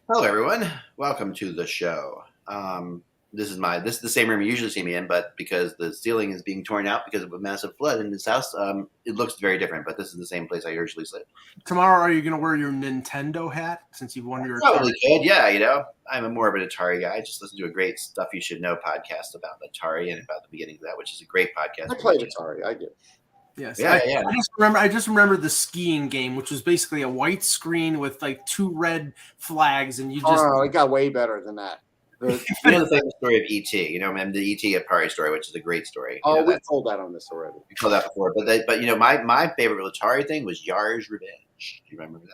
Hello, everyone. Welcome to the show. This is the same room you usually see me in, but because the ceiling is being torn out because of a massive flood in this house, it looks very different. But this is the same place I usually sleep. Tomorrow, are you going to wear your Nintendo hat since you've won your Probably could, yeah. I'm more of an Atari guy. I just listened to a great Stuff You Should Know podcast about Atari and about the beginning of that, which is a great podcast. I played Atari. I did. Yes, yeah. I just remember the skiing game, which was basically a white screen with like two red flags, and you just. Oh, it got way better than that. You know the famous story of E.T. You know, the E.T. Atari story, which is a great story. We told that on this already. We told that before, but my favorite Atari thing was Yar's Revenge. Do you remember that?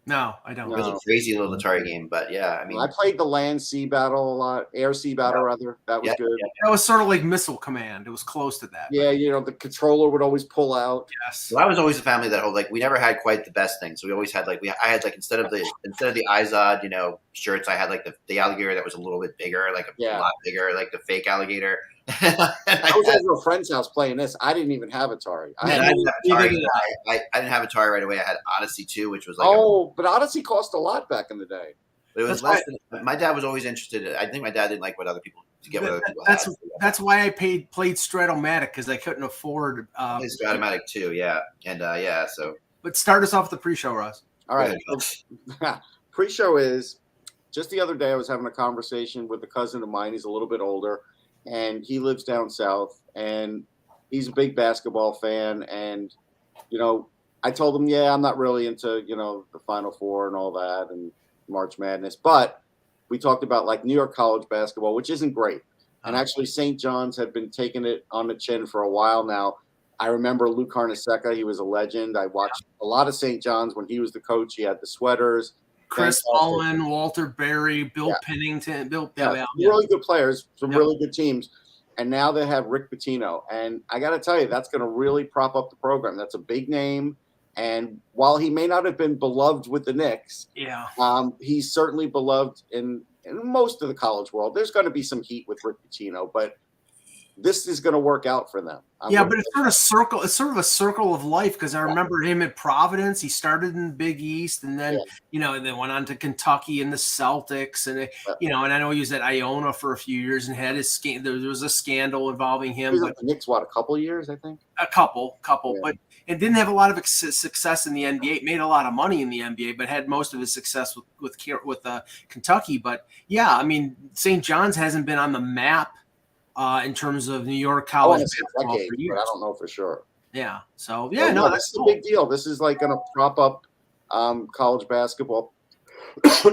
No, I don't. It was a crazy little Atari game, but yeah, I mean, I played the land sea battle a lot, air sea battle rather. That was good. That was sort of like Missile Command. It was close to that. Yeah, the controller would always pull out. Yes. Well, I was always a family that we never had quite the best things. So we always had I had instead of the Izod, shirts, I had the alligator that was a little bit bigger, a lot bigger, like the fake alligator. I was over a friend's house playing this. I didn't even have Atari. I didn't have Atari right away. I had Odyssey 2, which was but Odyssey cost a lot back in the day. It was less than, my dad was always interested. I think my dad didn't like what other people had. That's why I played Stratomatic, because I couldn't afford. Stratomatic too, yeah, and so. But start us off with the pre-show, Russ. All right, pre-show is just the other day. I was having a conversation with a cousin of mine. He's a little bit older, and he lives down south, and he's a big basketball fan. And I told him, I'm not really into the Final Four and all that, and March Madness, but we talked about New York college basketball, which isn't great. And actually St. John's had been taking it on the chin for a while now. I remember Lou Carnesecca. He was a legend. I watched a lot of St. John's when he was the coach. He had the sweaters. Chris Mullen, Walter Berry, Bill Pennington, really good players, some really good teams. And now they have Rick Pitino. And I got to tell you, that's going to really prop up the program. That's a big name. And while he may not have been beloved with the Knicks, he's certainly beloved in most of the college world. There's going to be some heat with Rick Pitino, but this is going to work out for them. But it's sort of a circle of life, because I remember him at Providence. He started in the Big East, and then and then went on to Kentucky and the Celtics, and and I know he was at Iona for a few years and had his there was a scandal involving him. He was at the Knicks, a couple of years, I think. A couple, but it didn't have a lot of success in the NBA. It made a lot of money in the NBA, but had most of his success with Kentucky. But I mean, St. John's hasn't been on the map in terms of New York college basketball for years. But I don't know for sure. Yeah. So that's a big deal. This is going to prop up college basketball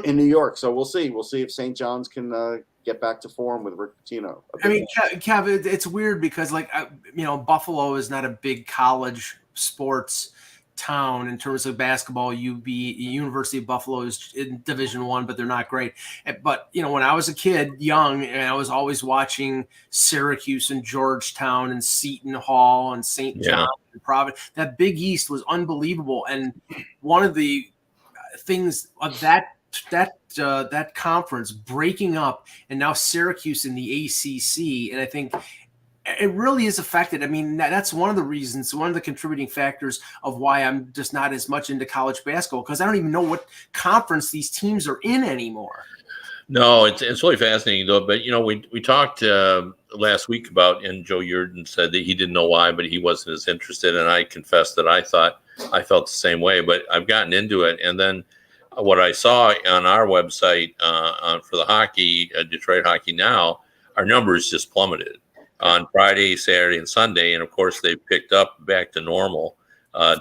in New York. So we'll see. We'll see if St. John's can get back to form with Rick Pitino. I mean, Kev, it's weird because Buffalo is not a big college sports town in terms of basketball. University of Buffalo is in Division I, but they're not great. But when I was a kid, young, and I was always watching Syracuse and Georgetown and Seton Hall and St. John and Providence. That Big East was unbelievable, and one of the things of that conference breaking up, and now Syracuse in the ACC, and I think it really is affected. I mean, that's one of the reasons, one of the contributing factors of why I'm just not as much into college basketball, because I don't even know what conference these teams are in anymore. No, it's really fascinating, though. But, we talked last week about, and Joe Yurden said that he didn't know why, but he wasn't as interested. And I confessed that I felt the same way, but I've gotten into it. And then what I saw on our website for the hockey, Detroit Hockey Now, our numbers just plummeted on Friday, Saturday, and Sunday. And of course, they picked up back to normal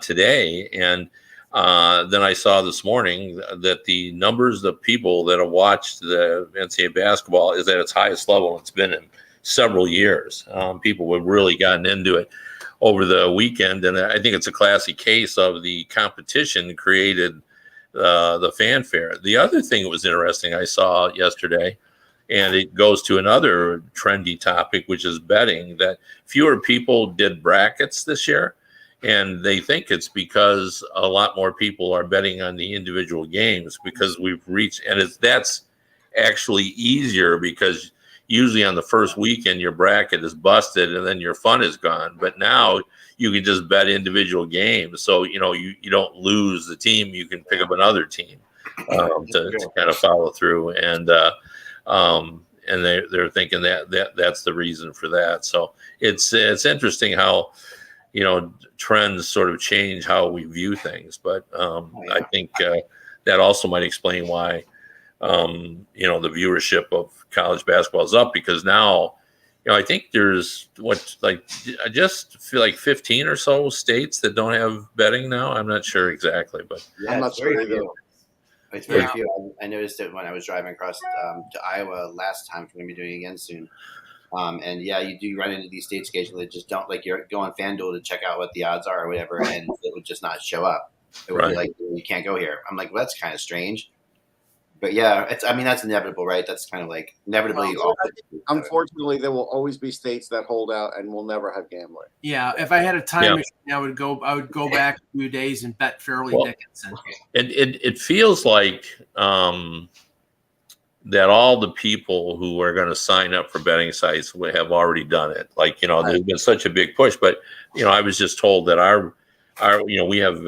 today. And then I saw this morning that the numbers of people that have watched the NCAA basketball is at its highest level it's been in several years. People have really gotten into it over the weekend. And I think it's a classic case of the competition created the fanfare. The other thing that was interesting I saw yesterday, and it goes to another trendy topic, which is betting, that fewer people did brackets this year. And they think it's because a lot more people are betting on the individual games, because we've reached, and that's actually easier, because usually on the first weekend, your bracket is busted and then your fun is gone. But now you can just bet individual games. So, you don't lose the team. You can pick up another team. to kind of follow through, and they're thinking that's the reason for that. So it's interesting how trends sort of change how we view things, but I think that also might explain why the viewership of college basketball is up, because now I think there's I just feel like 15 or so states that don't have betting now. I'm not sure exactly, but I'm not sure either. It's very few. I noticed it when I was driving across to Iowa last time. We're going to be doing it again soon. And you do run into these states occasionally that just don't, like, you go on FanDuel to check out what the odds are or whatever, and it would just not show up. It would be like, you can't go here. I'm like, well, that's kind of strange. But that's inevitable, right? That's kind of like inevitably. Unfortunately, there will always be states that hold out and will never have gambling. Yeah, if I had a time machine, I would go back a few days and bet Fairleigh Dickinson. It feels like that all the people who are going to sign up for betting sites have already done it. Like, there's been such a big push, but I was just told that our we have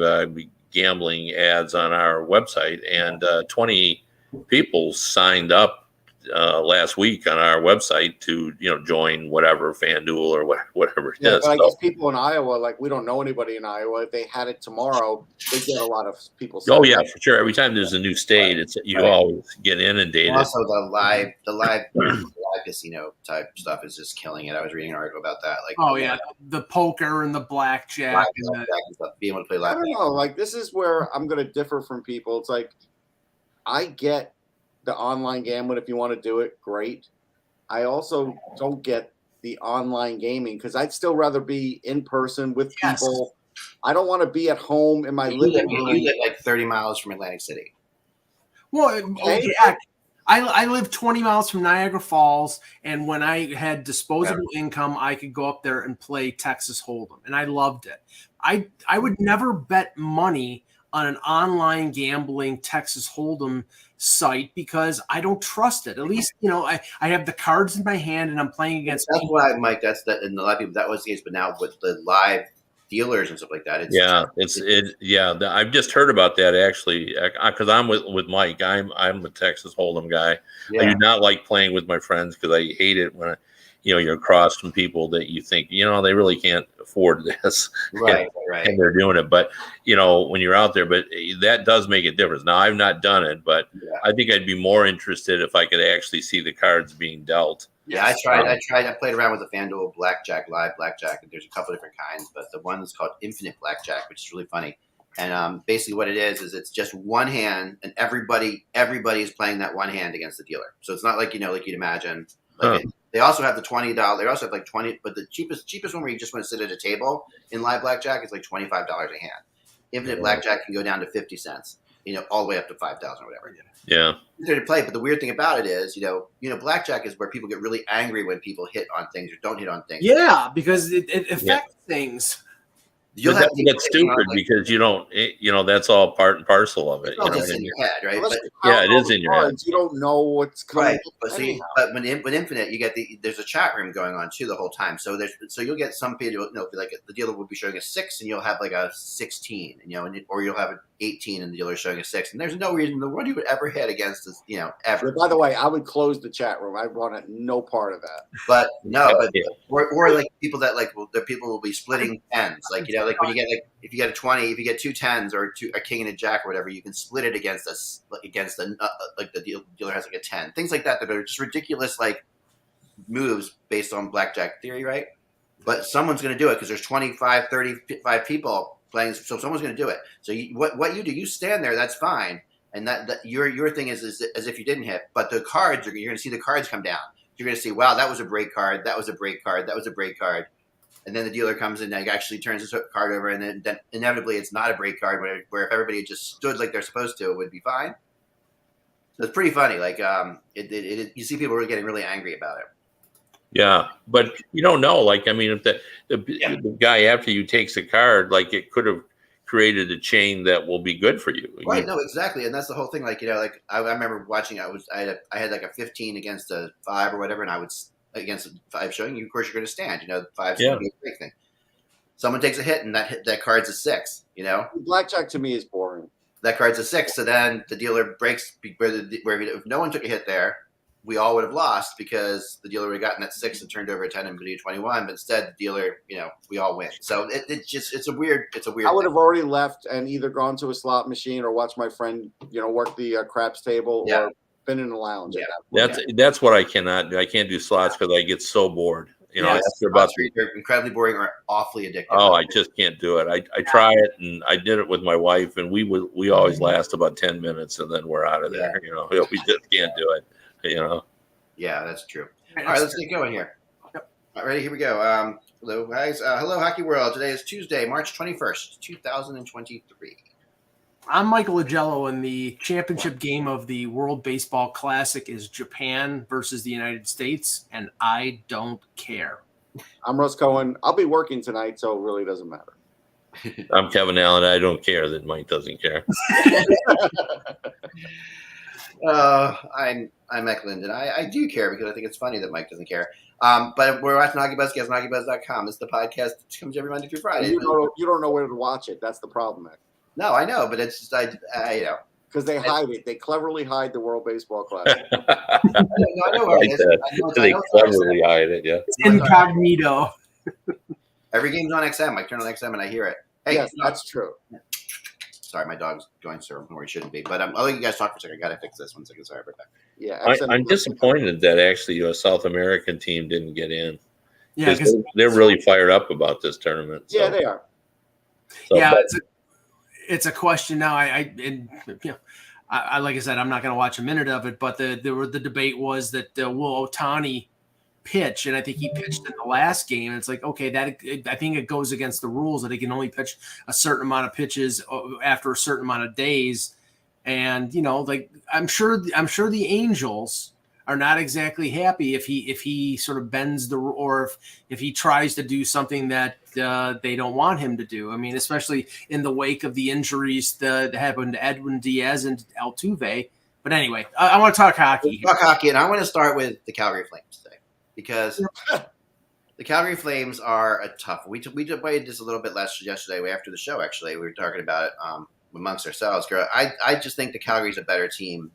gambling ads on our website, and 20 people signed up last week on our website to join whatever FanDuel or whatever it is. But I guess people in Iowa, like, we don't know anybody in Iowa. If they had it tomorrow, they get a lot of people. Oh yeah, for sure. Every time there's a new state, you always get inundated. Also, the live casino type stuff is just killing it. I was reading an article about that. Like, the poker and the blackjack and stuff, being able to play live. I don't know. Like, this is where I'm going to differ from people. It's like, I get the online gambling. If you want to do it, great. I also don't get the online gaming, because I'd still rather be in person with people. I don't want to be at home in my living room. You live like 30 miles from Atlantic City. Well, I live 20 miles from Niagara Falls, and when I had disposable income, I could go up there and play Texas Hold'em, and I loved it. I would never bet money on an online gambling Texas Hold'em site because I don't trust it. At least, I have the cards in my hand and I'm playing against. That's why, Mike. And a lot of people, that was the case. But now with the live dealers and stuff like that, I've just heard about that actually, because I'm with Mike. I'm a Texas Hold'em guy. Yeah. I do not like playing with my friends because I hate it when you're across from people that you think they really can't afford this, right? And they're doing it. But when you're out there, but that does make a difference. Now, I've not done it, but I think I'd be more interested if I could actually see the cards being dealt. Yeah, I tried. I played around with the FanDuel live blackjack. There's a couple different kinds, but the one that's called Infinite Blackjack, which is really funny. And basically, what it is it's just one hand, and everybody is playing that one hand against the dealer. So it's not like like you'd imagine. They also have the $20. They also have like 20, but the cheapest one where you just want to sit at a table in live blackjack is like $25 a hand. Infinite blackjack can go down to 50 cents, all the way up to 5,000 or whatever. Yeah. Easier to play, but the weird thing about it is, blackjack is where people get really angry when people hit on things or don't hit on things. Yeah, because it affects things. That's stupid because you don't, that's all part and parcel of it. It's in your head, right? It is in your head. You don't know what's coming. Right. But with Infinite, you get there's a chat room going on too the whole time. So you'll get some people, like the dealer will be showing a 6 and you'll have like a 16, or you'll have an 18 and the dealer's showing a 6, and there's no reason in the world you would ever hit against this, ever. By the way, I would close the chat room. I want no part of that. But or like people that the people will be splitting tens, like when you get if you get a 20, if you get 2 10s or a king and a jack or whatever, you can split it against the dealer has like a 10, things like that are just ridiculous moves based on blackjack theory, right? But someone's going to do it because there's 25, 35 people playing, so someone's going to do it. So what you do, you stand there, that's fine, and that your thing is as if you didn't hit, but the cards, you're going to see the cards come down. You're going to see, wow, that was a break card, that was a break card, that was a break card. And then the dealer comes in and actually turns his card over, and then inevitably it's not a break card, where if everybody just stood like they're supposed to, it would be fine. So it's pretty funny. You see people really getting really angry about it. Yeah, but you don't know. If the guy after you takes a card, it could have created a chain that will be good for you. Right. No, exactly. And that's the whole thing. I remember watching. I had like a 15 against a 5 or whatever, and I would. Against 5 showing you, of course, you're going to stand. 5's going to be a big thing. Someone takes a hit, and that card's a 6. Blackjack to me is boring. that card's a 6. So then the dealer breaks where if no one took a hit there, we all would have lost because the dealer would have gotten that 6 and turned over a 10 and put a 21. But instead, the dealer, we all win. So it's a weird. I would have already left and either gone to a slot machine or watched my friend, work the craps table or been in the lounge. Yeah. That's what I cannot do. I can't do slots because I get so bored. After about they're incredibly boring or awfully addictive. Oh, I just can't do it. I try it, and I did it with my wife, and we always last about 10 minutes, and then we're out of there. We just can't do it. Yeah, that's true. All right, let's get going here. Yep. All right, ready? Here we go. Hello, guys. Hello, Hockey World. Today is Tuesday, March 21st, 2023. I'm Michael Agello, and the championship game of the World Baseball Classic is Japan versus the United States, and I don't care. I'm Russ Cohen. I'll be working tonight, so it really doesn't matter. I'm Kevin Allen. I don't care that Mike doesn't care. I'm Mike Linden. I do care because I think it's funny that Mike doesn't care. But we're watching HockeyBuzzCast on HockeyBuzz.com. It's the podcast that comes every Monday through Friday. You don't know where to watch it. That's the problem, man. No, I know, but it's just because they hide it. They cleverly hide the World Baseball Classic. I know where it is. They cleverly hide it. Yeah, it's incognito. Every game's on XM. I turn on XM and I hear it. Hey, yes, that's true. Sorry, my dog's going somewhere where he shouldn't be. But I'll let you guys talk for a second. I gotta fix this 1 second. Sorry about that. Yeah, I'm disappointed that actually a South American team didn't get in. Yeah, because they're really fired up about this tournament. So. Yeah, they are. So, yeah, it's a question now. I like I said, I'm not going to watch a minute of it. But the debate was that will Ohtani pitch, and I think he pitched in the last game. And it's like, okay, that I think it goes against the rules that he can only pitch a certain amount of pitches after a certain amount of days. And I'm sure the Angels are not exactly happy if he sort of bends or if he tries to do something that they don't want him to do. I mean, especially in the wake of the injuries that happened to Edwin Diaz and Altuve. But anyway, I want to talk hockey. Talk hockey, and I want to start with the Calgary Flames today because the Calgary Flames are a tough. We debated this a little bit yesterday after the show. Actually, we were talking about it amongst ourselves. I just think the Calgary's a better team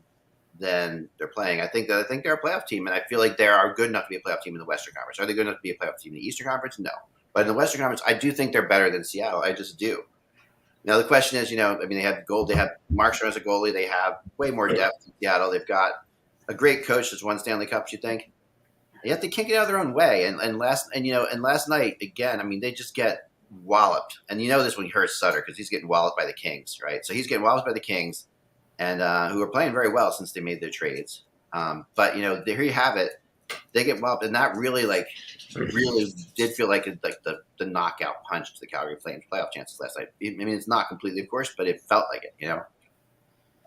than they're playing. I think they're a playoff team, and I feel like they are good enough to be a playoff team in the Western Conference. Are they good enough to be a playoff team in the Eastern Conference? No. But in the Western Conference, I do think they're better than Seattle. I just do. Now the question is, they have gold. They have Markstrom as a goalie. They have way more depth in Seattle. They've got a great coach that's won Stanley Cups. You think? Yet they can't get out of their own way. And last night again, they just get walloped. And this when you heard Sutter because he's getting walloped by the Kings, right? So he's getting walloped by the Kings. And who are playing very well since they made their trades. But there you have it. They get walloped, and that really did feel like the knockout punch to the Calgary Flames playoff chances last night. It's not completely, of course, but it felt like it.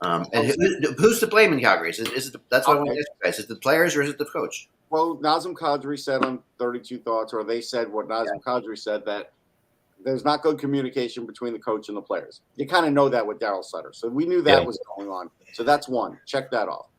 And who's to blame in Calgary? That's what I want to ask you guys. Is it the players or is it the coach? Well, Nazem Kadri said on 32 Thoughts, or they said what Nazem Kadri said, that there's not good communication between the coach and the players. You kind of know that with Daryl Sutter. So we knew that was going on. So that's one. Check that off.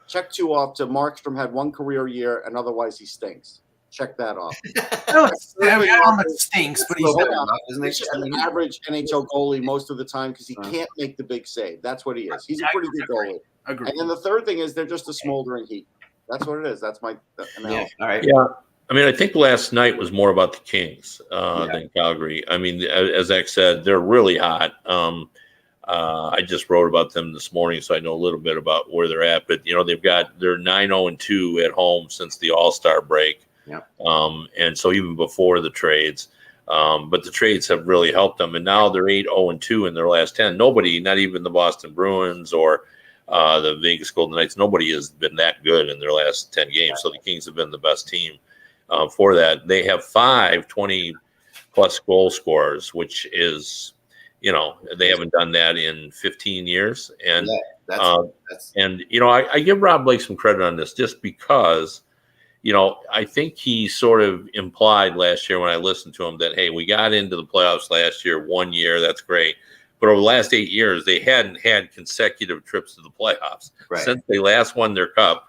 Check two off to Markstrom had one career year, and otherwise he stinks. Check that off. I don't know if it stinks, but he's an average NHL goalie most of the time because he can't make the big save. That's what he is. He's a pretty good goalie. Agreed. And then the third thing is they're just a smoldering heap. That's what it is. That's my analysis. All right. Yeah. I think last night was more about the Kings than Calgary. As Zach said, they're really hot. I just wrote about them this morning, so I know a little bit about where they're at. But they're 9-0-2 at home since the All-Star break. Yeah. And so even before the trades, but the trades have really helped them. And now they're 8-0-2 in their last 10. Nobody, not even the Boston Bruins or the Vegas Golden Knights, nobody has been that good in their last 10 games. So the Kings have been the best team. For that, they have 5 20-plus goal scorers, which is, they haven't done that in 15 years. And I give Rob Blake some credit on this just because, I think he sort of implied last year when I listened to him that, hey, we got into the playoffs last year, 1 year, that's great. But over the last 8 years, they hadn't had consecutive trips to the playoffs. Right. Since they last won their cup.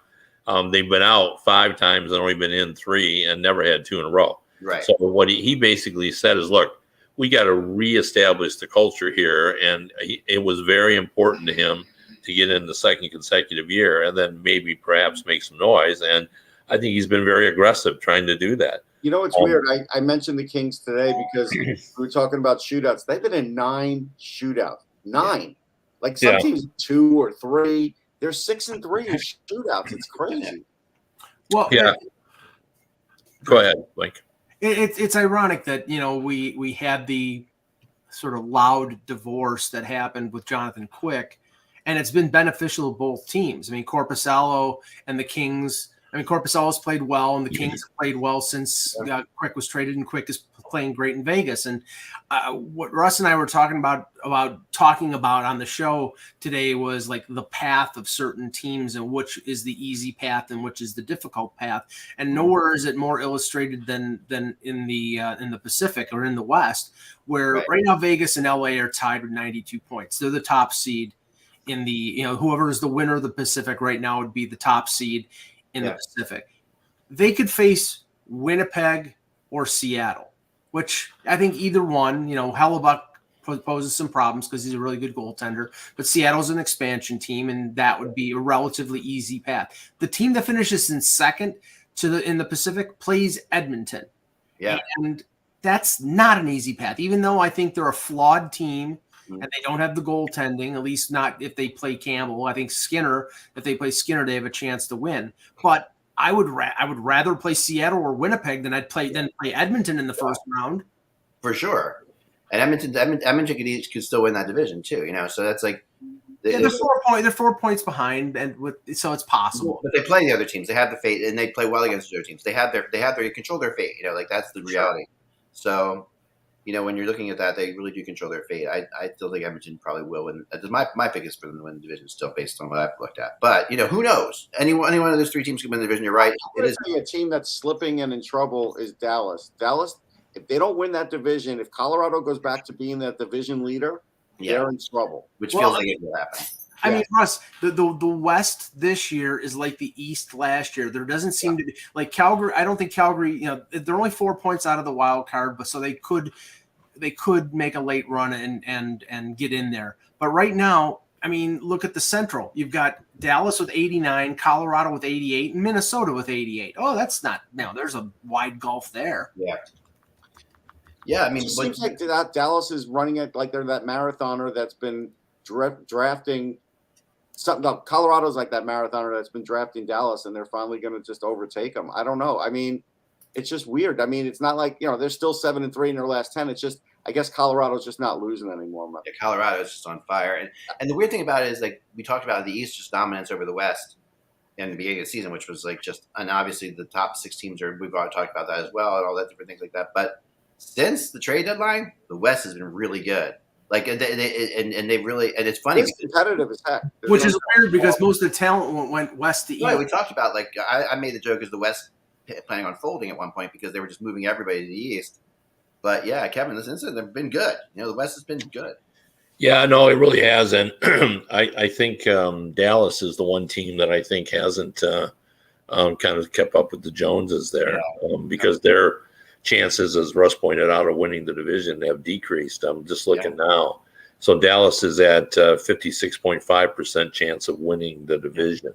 They've been out 5 times and only been in 3 and never had 2 in a row. Right. So what he basically said is, look, we got to reestablish the culture here. And it was very important to him to get in the second consecutive year and then maybe perhaps make some noise. And I think he's been very aggressive trying to do that. You know, it's weird. I mentioned the Kings today because we were talking about shootouts. They've been in 9 shootouts. 9. Like some teams 2 or 3. They're 6-3 in shootouts. It's crazy. Well, yeah. Go ahead, Mike. It's ironic that, you know, we had the sort of loud divorce that happened with Jonathan Quick, and it's been beneficial to both teams. I mean, Korpisalo and the Kings. I mean, Korpisalo's played well, and the Kings have played well since Quick was traded, and Quick is playing great in Vegas. And what Russ and I were talking about on the show today was like the path of certain teams and which is the easy path and which is the difficult path. And nowhere is it more illustrated than in the Pacific or in the West, where right now Vegas and LA are tied with 92 points. They're the top seed in the, you know, whoever is the winner of the Pacific right now would be the top seed in the Pacific. They could face Winnipeg or Seattle, which I think either one, you know, Hellebuck poses some problems because he's a really good goaltender, but Seattle's an expansion team, and that would be a relatively easy path. The team that finishes in second in the Pacific plays Edmonton. Yeah. And that's not an easy path, even though I think they're a flawed team and they don't have the goaltending, at least not if they play Campbell. I think Skinner, if they play Skinner, they have a chance to win. But I would rather play Seattle or Winnipeg than play Edmonton in the first round. For sure. And Edmonton could still win that division too, you know. So that's like they're 4 points behind, and so it's possible. But they play the other teams. They have the fate, and they play well against the other teams. They control their fate. You know, like that's the reality. So, you know, when you're looking at that, they really do control their fate. I still think Edmonton probably will win. My pick is for them to win the division, still based on what I've looked at. But you know, who knows? Any one of those 3 teams can win the division. You're right. It is a team that's slipping and in trouble is Dallas. Dallas, if they don't win that division, if Colorado goes back to being that division leader, they're in trouble. Which feels like it will happen. I mean, Russ, the West this year is like the East last year. There doesn't seem to be like Calgary. I don't think Calgary. You know, they're only 4 points out of the wild card, but so they could make a late run and get in there. But right now, I mean, look at the Central. You've got Dallas with 89, Colorado with 88, and Minnesota with 88. Oh, that's not now. There's a wide gulf there. Yeah. Yeah, I mean, it seems like Dallas is running it like they're that marathoner that's been drafting. Colorado's like that marathoner that's been drafting Dallas, and they're finally going to just overtake them. I don't know. I mean, it's just weird. I mean, it's not like, you know, they're still 7-3 in their last 10. It's just, I guess Colorado's just not losing anymore. Yeah, Colorado is just on fire. And the weird thing about it is, like, we talked about the East just dominance over the West in the beginning of the season, which was like just, and obviously the top 6 teams we've already talked about that as well and all that different things like that. But since the trade deadline, the West has been really good. Like, and they really, and it's funny. It's competitive as heck. Which is weird because most of the talent went west to east. Right, we talked about, like, I made the joke as the West planning on folding at one point because they were just moving everybody to the East. But yeah, Kevin, this instance, they've been good. You know, the West has been good. Yeah, no, it really has. And I think Dallas is the one team that I think hasn't kind of kept up with the Joneses there because their chances, as Russ pointed out, of winning the division have decreased. I'm just looking now. So Dallas is at 56.5% chance of winning the division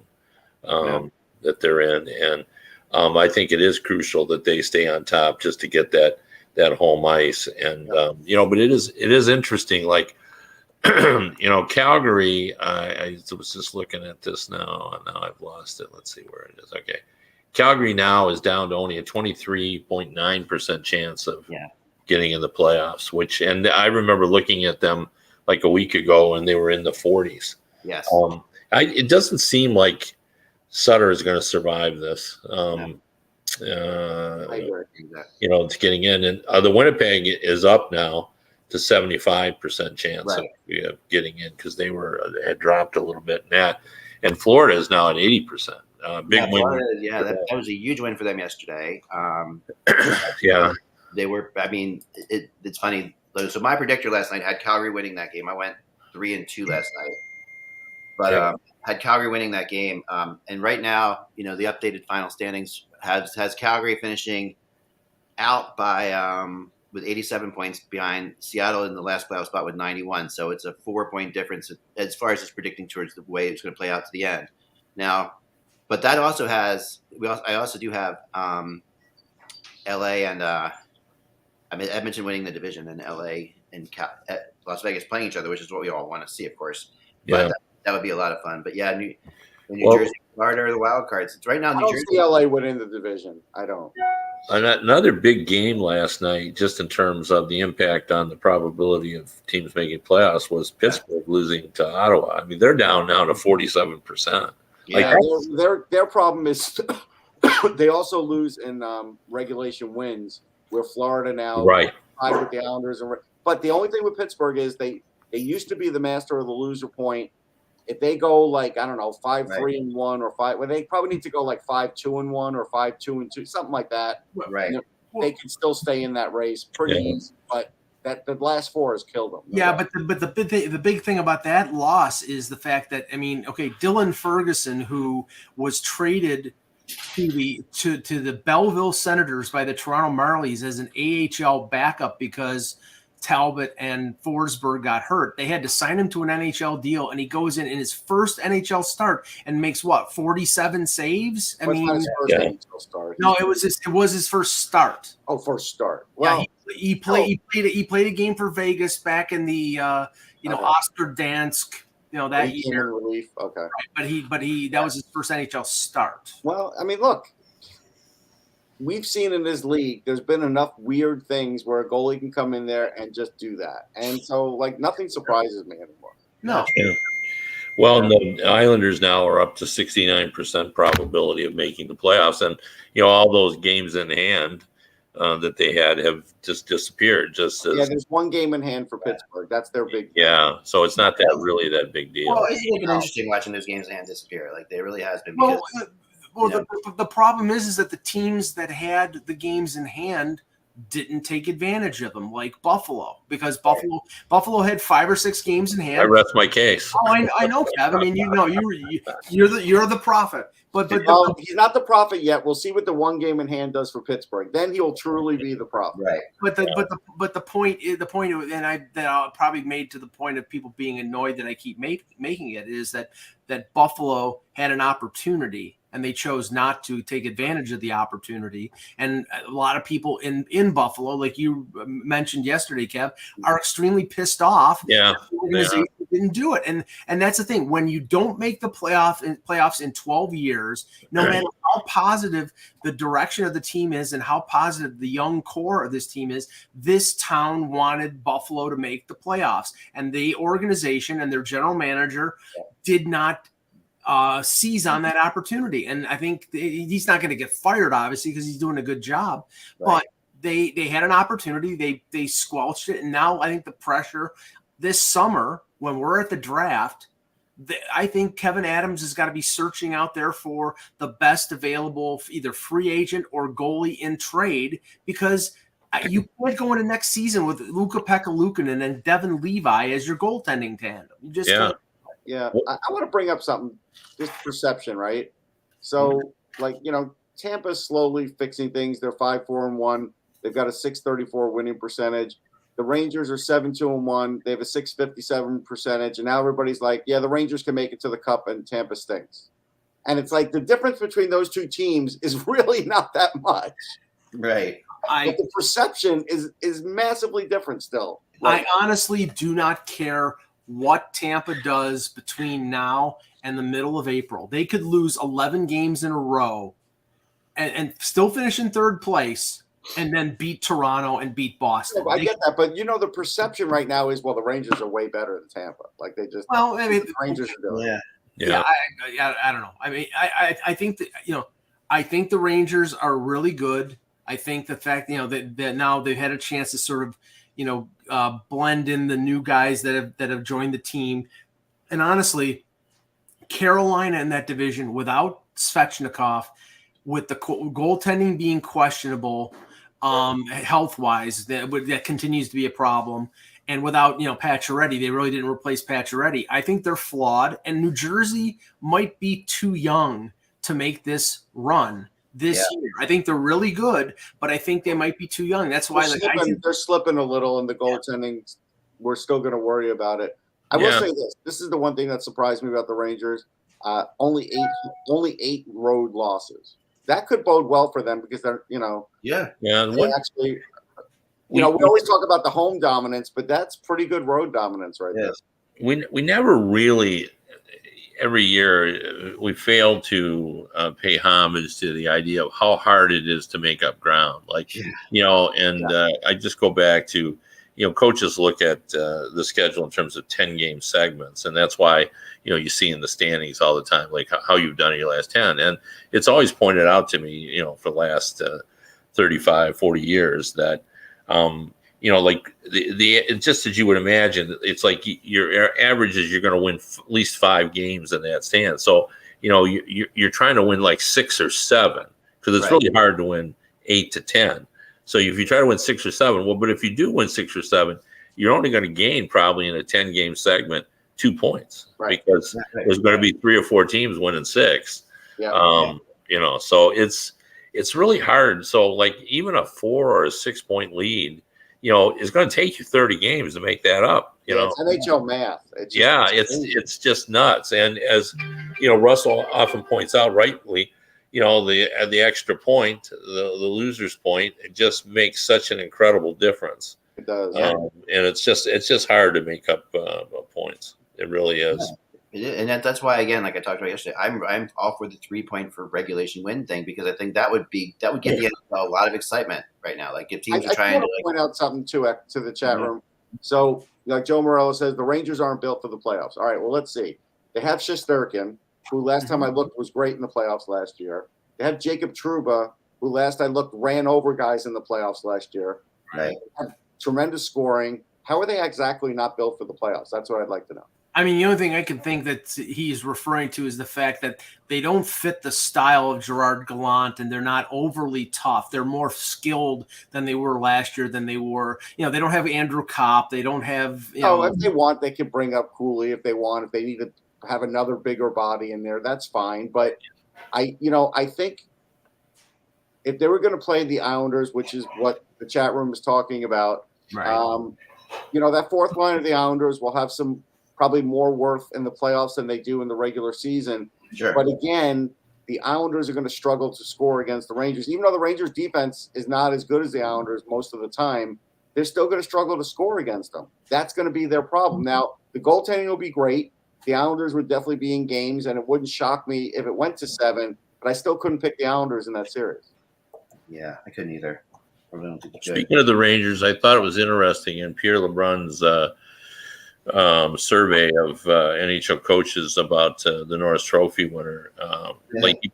that they're in. And I think it is crucial that they stay on top just to get that home ice. And, you know, but it is interesting. Like, you know, Calgary, I was just looking at this now, and now I've lost it. Let's see where it is. Okay. Calgary now is down to only a 23.9% chance of getting in the playoffs, and I remember looking at them like a week ago and they were in the 40s. Yes. It doesn't seem like Sutter is going to survive this. You know, it's getting in, and the Winnipeg is up now to 75% chance of getting in because they had dropped a little bit in that, and Florida is now at 80%. Big win. Florida, that was a huge win for them yesterday. They were. I mean, it's funny. So my predictor last night had Calgary winning that game. I went 3-2 last night, but had Calgary winning that game. And right now, you know, the updated final standings has Calgary finishing out by with 87 points behind Seattle in the last playoff spot with 91. So it's a 4-point difference as far as just predicting towards the way it's going to play out to the end. Now, but that also has I also do have LA and I mentioned winning the division, and LA and Las Vegas playing each other, which is what we all want to see, of course. Yeah. But that would be a lot of fun. But yeah, New Jersey, Florida are the wild cards. It's right now. I don't see LA winning the division. I don't. Another big game last night, just in terms of the impact on the probability of teams making playoffs, was Pittsburgh losing to Ottawa. I mean, they're down now to 47%. Yeah, their problem is they also lose in regulation wins, where Florida now tied with the Islanders. But the only thing with Pittsburgh is they used to be the master of the loser point. If they go 5-3-1 or 5, well, they probably need to go 5-2-1 or 5-2-2, something like that. Right. They can still stay in that race pretty easy, but that the last 4 has killed them. But the big thing about that loss is the fact that Dylan Ferguson, who was traded to the Belleville Senators by the Toronto Marlies as an AHL backup because Talbot and Forsberg got hurt. They had to sign him to an NHL deal, and he goes in his first NHL start and makes 47 saves. NHL start. No, it was his first start. Oh, first start. Well, he played a game for Vegas back in the Oscar Dansk, that year. Relief. Okay. Right, but he that was his first NHL start. Well, look. We've seen in this league, there's been enough weird things where a goalie can come in there and just do that. And so, nothing surprises me anymore. No. Yeah. Well, the Islanders now are up to 69% probability of making the playoffs. And, all those games in hand that they had have just disappeared. There's one game in hand for Pittsburgh. That's their big deal. Yeah, so it's not really that big deal. Well, it's been interesting watching those games in hand disappear. It really has been. The problem is that the teams that had the games in hand didn't take advantage of them, like Buffalo, because Buffalo had 5 or 6 games in hand. I rest my case. Oh, I know, Kev. You're the prophet, but he's not the prophet yet. We'll see what the one game in hand does for Pittsburgh. Then he'll truly be the prophet. Right. But the point, and I'll probably made to the point of people being annoyed that I keep making it, is that Buffalo had an opportunity and they chose not to take advantage of the opportunity. And a lot of people in Buffalo, like you mentioned yesterday, Kev, are extremely pissed off. Yeah. The organization didn't do it. And that's the thing. When you don't make the playoffs in 12 years, no matter how positive the direction of the team is and how positive the young core of this team is, this town wanted Buffalo to make the playoffs. And the organization and their general manager did not seize on that opportunity. And I think he's not going to get fired, obviously, because he's doing a good job. Right. But they had an opportunity. They squelched it. And now I think the pressure this summer, when we're at the draft, I think Kevin Adams has got to be searching out there for the best available either free agent or goalie in trade, because you can't go into next season with Luka-Pekka Luukkonen and Devin Levi as your goaltending tandem. You just can't. Yeah, I want to bring up something, just perception, right? So, Tampa's slowly fixing things. They're 5-4-1. They've got a .634 winning percentage. The Rangers are 7-2-1. They have a .657 percentage. And now everybody's like, the Rangers can make it to the Cup and Tampa stinks. And it's like the difference between those two teams is really not that much. Right. But the perception is massively different still. I honestly do not care what Tampa does between now and the middle of April. They could lose 11 games in a row and still finish in third place and then beat Toronto and beat Boston. I get that, but the perception right now is, the Rangers are way better than Tampa. The Rangers are doing. Yeah. I don't know. I think that I think the Rangers are really good. I think the fact that now they've had a chance to sort of blend in the new guys that have joined the team. And honestly, Carolina in that division without Svechnikov, with the goaltending being questionable, health-wise, that continues to be a problem. And without, Pacioretty, they really didn't replace Pacioretty. I think they're flawed, and New Jersey might be too young to make this run. this year. I think they're really good, but I think they might be too young. That's why they're slipping a little in the goaltending. We're still going to worry about it. I will say this. This is the one thing that surprised me about the Rangers. Only eight road losses. That could bode well for them because they're, they actually, we always talk about the home dominance, but that's pretty good road dominance right there. We never really, every year, we fail to pay homage to the idea of how hard it is to make up ground. I just go back to, coaches look at the schedule in terms of 10-game segments. And that's why, you see in the standings all the time, like how you've done in your last 10. And it's always pointed out to me, for the last 35, 40 years that, just as you would imagine, it's like your average is you're going to win at least 5 games in that stand. So, you're trying to win like 6 or 7 because it's really hard to win 8 to 10. So if you try to win 6 or 7, but if you do win 6 or 7, you're only going to gain probably in a 10-game segment 2 points because there's going to be 3 or 4 teams winning 6. So it's really hard. So like even a 4 or a 6 point lead, is going to take you 30 games to make that up. It's NHL math. It's just nuts. And as Russell often points out rightly, the extra point, the loser's point, it just makes such an incredible difference. It does, and it's just hard to make up points. It really is. And that's why, again, like I talked about yesterday, I'm all for the 3-point for regulation win thing because I think that would give the NFL a lot of excitement right now. Like if teams are trying to point out something to the chat room. So like Joe Morello says, the Rangers aren't built for the playoffs. All right, well let's see. They have Shesterkin, who last time I looked was great in the playoffs last year. They have Jacob Trouba, who last I looked ran over guys in the playoffs last year. Right. They have tremendous scoring. How are they exactly not built for the playoffs? That's what I'd like to know. I mean, the only thing I can think that he's referring to is the fact that they don't fit the style of Gerard Gallant and they're not overly tough. They're more skilled than they were last year than they were. They don't have Andrew Kopp. They don't have, if they want, they can bring up Cooley if they want. If they need to have another bigger body in there, that's fine. But I think if they were going to play the Islanders, which is what the chat room is talking about, that fourth line of the Islanders will have some probably more worth in the playoffs than they do in the regular season. Sure. But again, the Islanders are going to struggle to score against the Rangers. Even though the Rangers defense is not as good as the Islanders most of the time, they're still going to struggle to score against them. That's going to be their problem. Now, the goaltending will be great. The Islanders would definitely be in games, and it wouldn't shock me if it went to 7, but I still couldn't pick the Islanders in that series. Yeah, I couldn't either. Speaking of the Rangers, I thought it was interesting in Pierre LeBrun's survey of NHL coaches about the Norris Trophy winner. Like he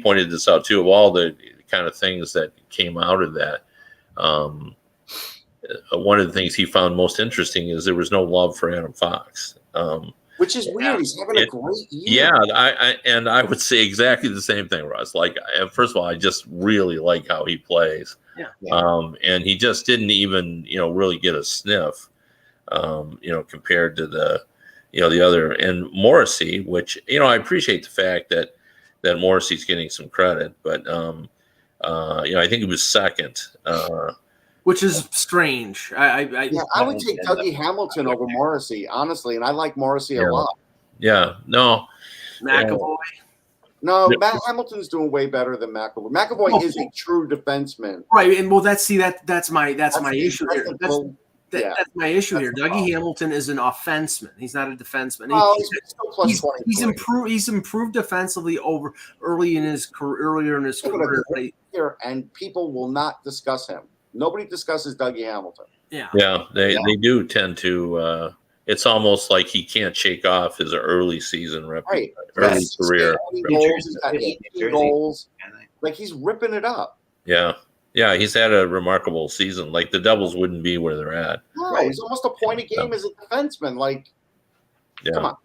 pointed this out too, of all the kind of things that came out of that. One of the things he found most interesting is there was no love for Adam Fox. Which is weird. He's having a great year. Yeah, I would say exactly the same thing, Russ. Like, first of all, I just really like how he plays. And he just didn't even, really get a sniff, compared to the other. And Morrissey, which, I appreciate the fact that Morrissey's getting some credit, but, I think he was second. Which is strange. I would take Dougie Hamilton over Morrissey, honestly, and I like Morrissey a lot. Yeah, no. McAvoy. No, Matt Hamilton's doing way better than McAvoy. McAvoy is a true defenseman, right? And that's my issue here. That's my issue here. Dougie Hamilton is an offenseman. He's not a defenseman. He's still plus 20. He's improved. He's improved defensively earlier in his career. And people will not discuss him. Nobody discusses Dougie Hamilton. They do tend to. It's almost like he can't shake off his early season early career. Goals. Like he's ripping it up. Yeah, he's had a remarkable season. Like the Devils wouldn't be where they're at. No, he's almost a point a game as a defenseman. Like, come on.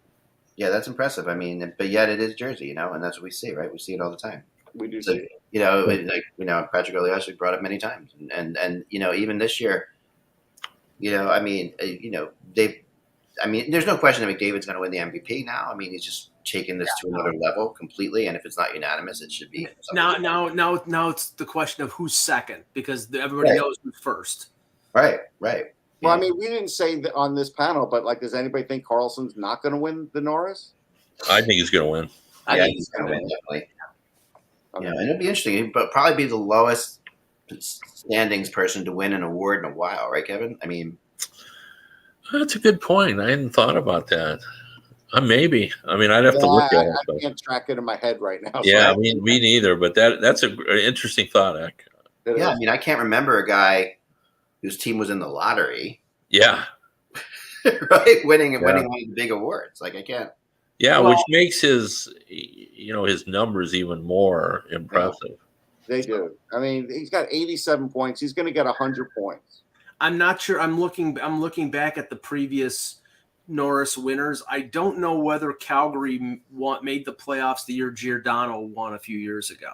Yeah, that's impressive. I mean, but yet it is Jersey, and that's what we see, right? We see it all the time. We do see it. Patrick Eliashik brought up many times, and even this year, there's no question that McDavid's going to win the MVP now. I mean, he's just taken this to another level completely. And if it's not unanimous, it should be. Now it's the question of who's second, because everybody knows who's first. Right. Well, I mean, we didn't say that on this panel, but like, does anybody think Carlson's not going to win the Norris? I think he's going to win. I think he's going to win, definitely. Okay. Yeah, and it'll be interesting, but probably be the lowest standings person to win an award in a while, right, Kevin? I mean, that's a good point. I hadn't thought about that. Maybe. I mean, I'd have to look at it. I can't track it in my head right now. Yeah, me neither. But that's an interesting thought, Eck. Yeah, I mean, I can't remember a guy whose team was in the lottery. Yeah. Right? Winning one of the big awards. Like, I can't. Yeah, which makes his numbers even more impressive. They do. I mean, he's got 87 points. He's going to get 100 points. I'm not sure. I'm looking back at the previous Norris winners. I don't know whether Calgary made the playoffs the year Giordano won a few years ago.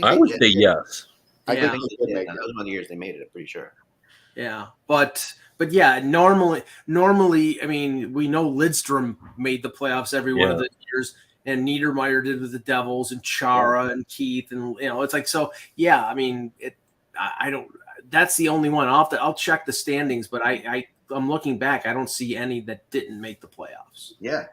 I would say yes. I think they did. Those were the years they made it, I'm pretty sure. Yeah, but yeah, normally, I mean, we know Lidstrom made the playoffs every one of the years, and Niedermeyer did with the Devils, and Chara and Keith, and it's like, so. Yeah, I mean, I don't. That's the only one. I'll check the standings, but I'm looking back. I don't see any that didn't make the playoffs. Yeah,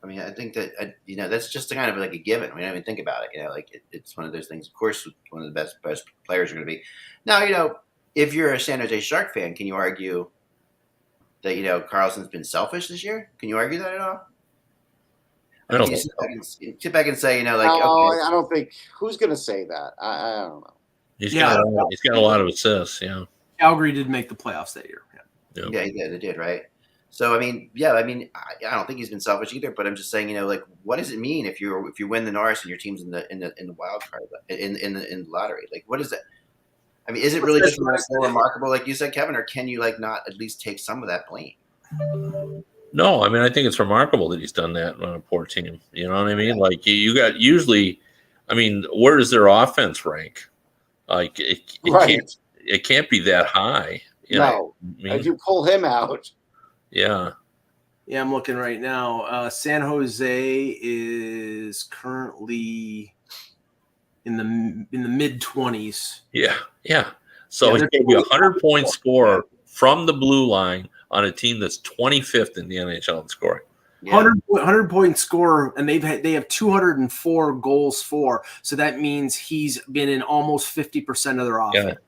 I mean, I think that that's just kind of like a given. We don't even think about it. Like it's one of those things. Of course, one of the best players are going to be. Now, if you're a San Jose Shark fan, can you argue that Carlson's been selfish this year? Can you argue that at all? I don't think so. Sit back and say, okay. I don't think. Who's going to say that? I don't know. He's got a lot of assists. Yeah. Calgary did make the playoffs that year. Yeah, they did, right? So I don't think he's been selfish either. But I'm just saying, what does it mean if you win the Norris and your team's in the wild card in the lottery? Like, what is that? I mean, is it really just so remarkable, like you said, Kevin, or can you not at least take some of that blame? No, I mean, I think it's remarkable that he's done that on a poor team. You know what I mean? Like you got usually, I mean, where does their offense rank? Like it can't be that high. No, if you pull him out. Yeah, I'm looking right now. San Jose is currently in the mid 20s. Yeah. So he's going to be a 100-point scorer from the blue line on a team that's 25th in the NHL in scoring. Yeah. 100-point scorer, and they have 204 goals for. So that means he's been in almost 50% of their offense.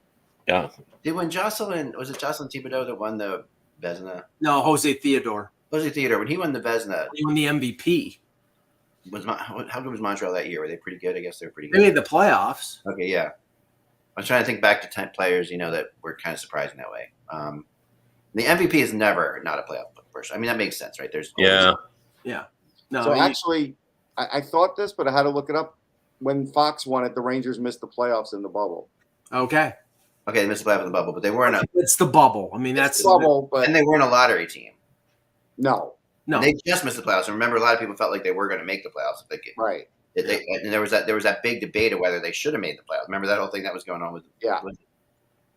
Yeah. Was it Jocelyn Thibodeau that won the Vezina? No, Jose Theodore. When he won the Vezina, he won the MVP. How good was Montreal that year? Were they pretty good? I guess they were pretty good. They made the playoffs. Okay, yeah. I'm trying to think back to 10 players, that were kind of surprising that way. The MVP is never not a playoff person. I mean, that makes sense, right? Yeah. No. So actually, I thought this, but I had to look it up. When Fox won it, the Rangers missed the playoffs in the bubble. Okay, they missed the playoffs in the bubble, but they weren't. It's the bubble. I mean, that's the bubble, and they weren't a lottery team. No. And they just missed the playoffs. And remember, a lot of people felt like they were going to make the playoffs. Right. And there was that big debate of whether they should have made the playoffs. Remember that whole thing that was going on with? Yeah.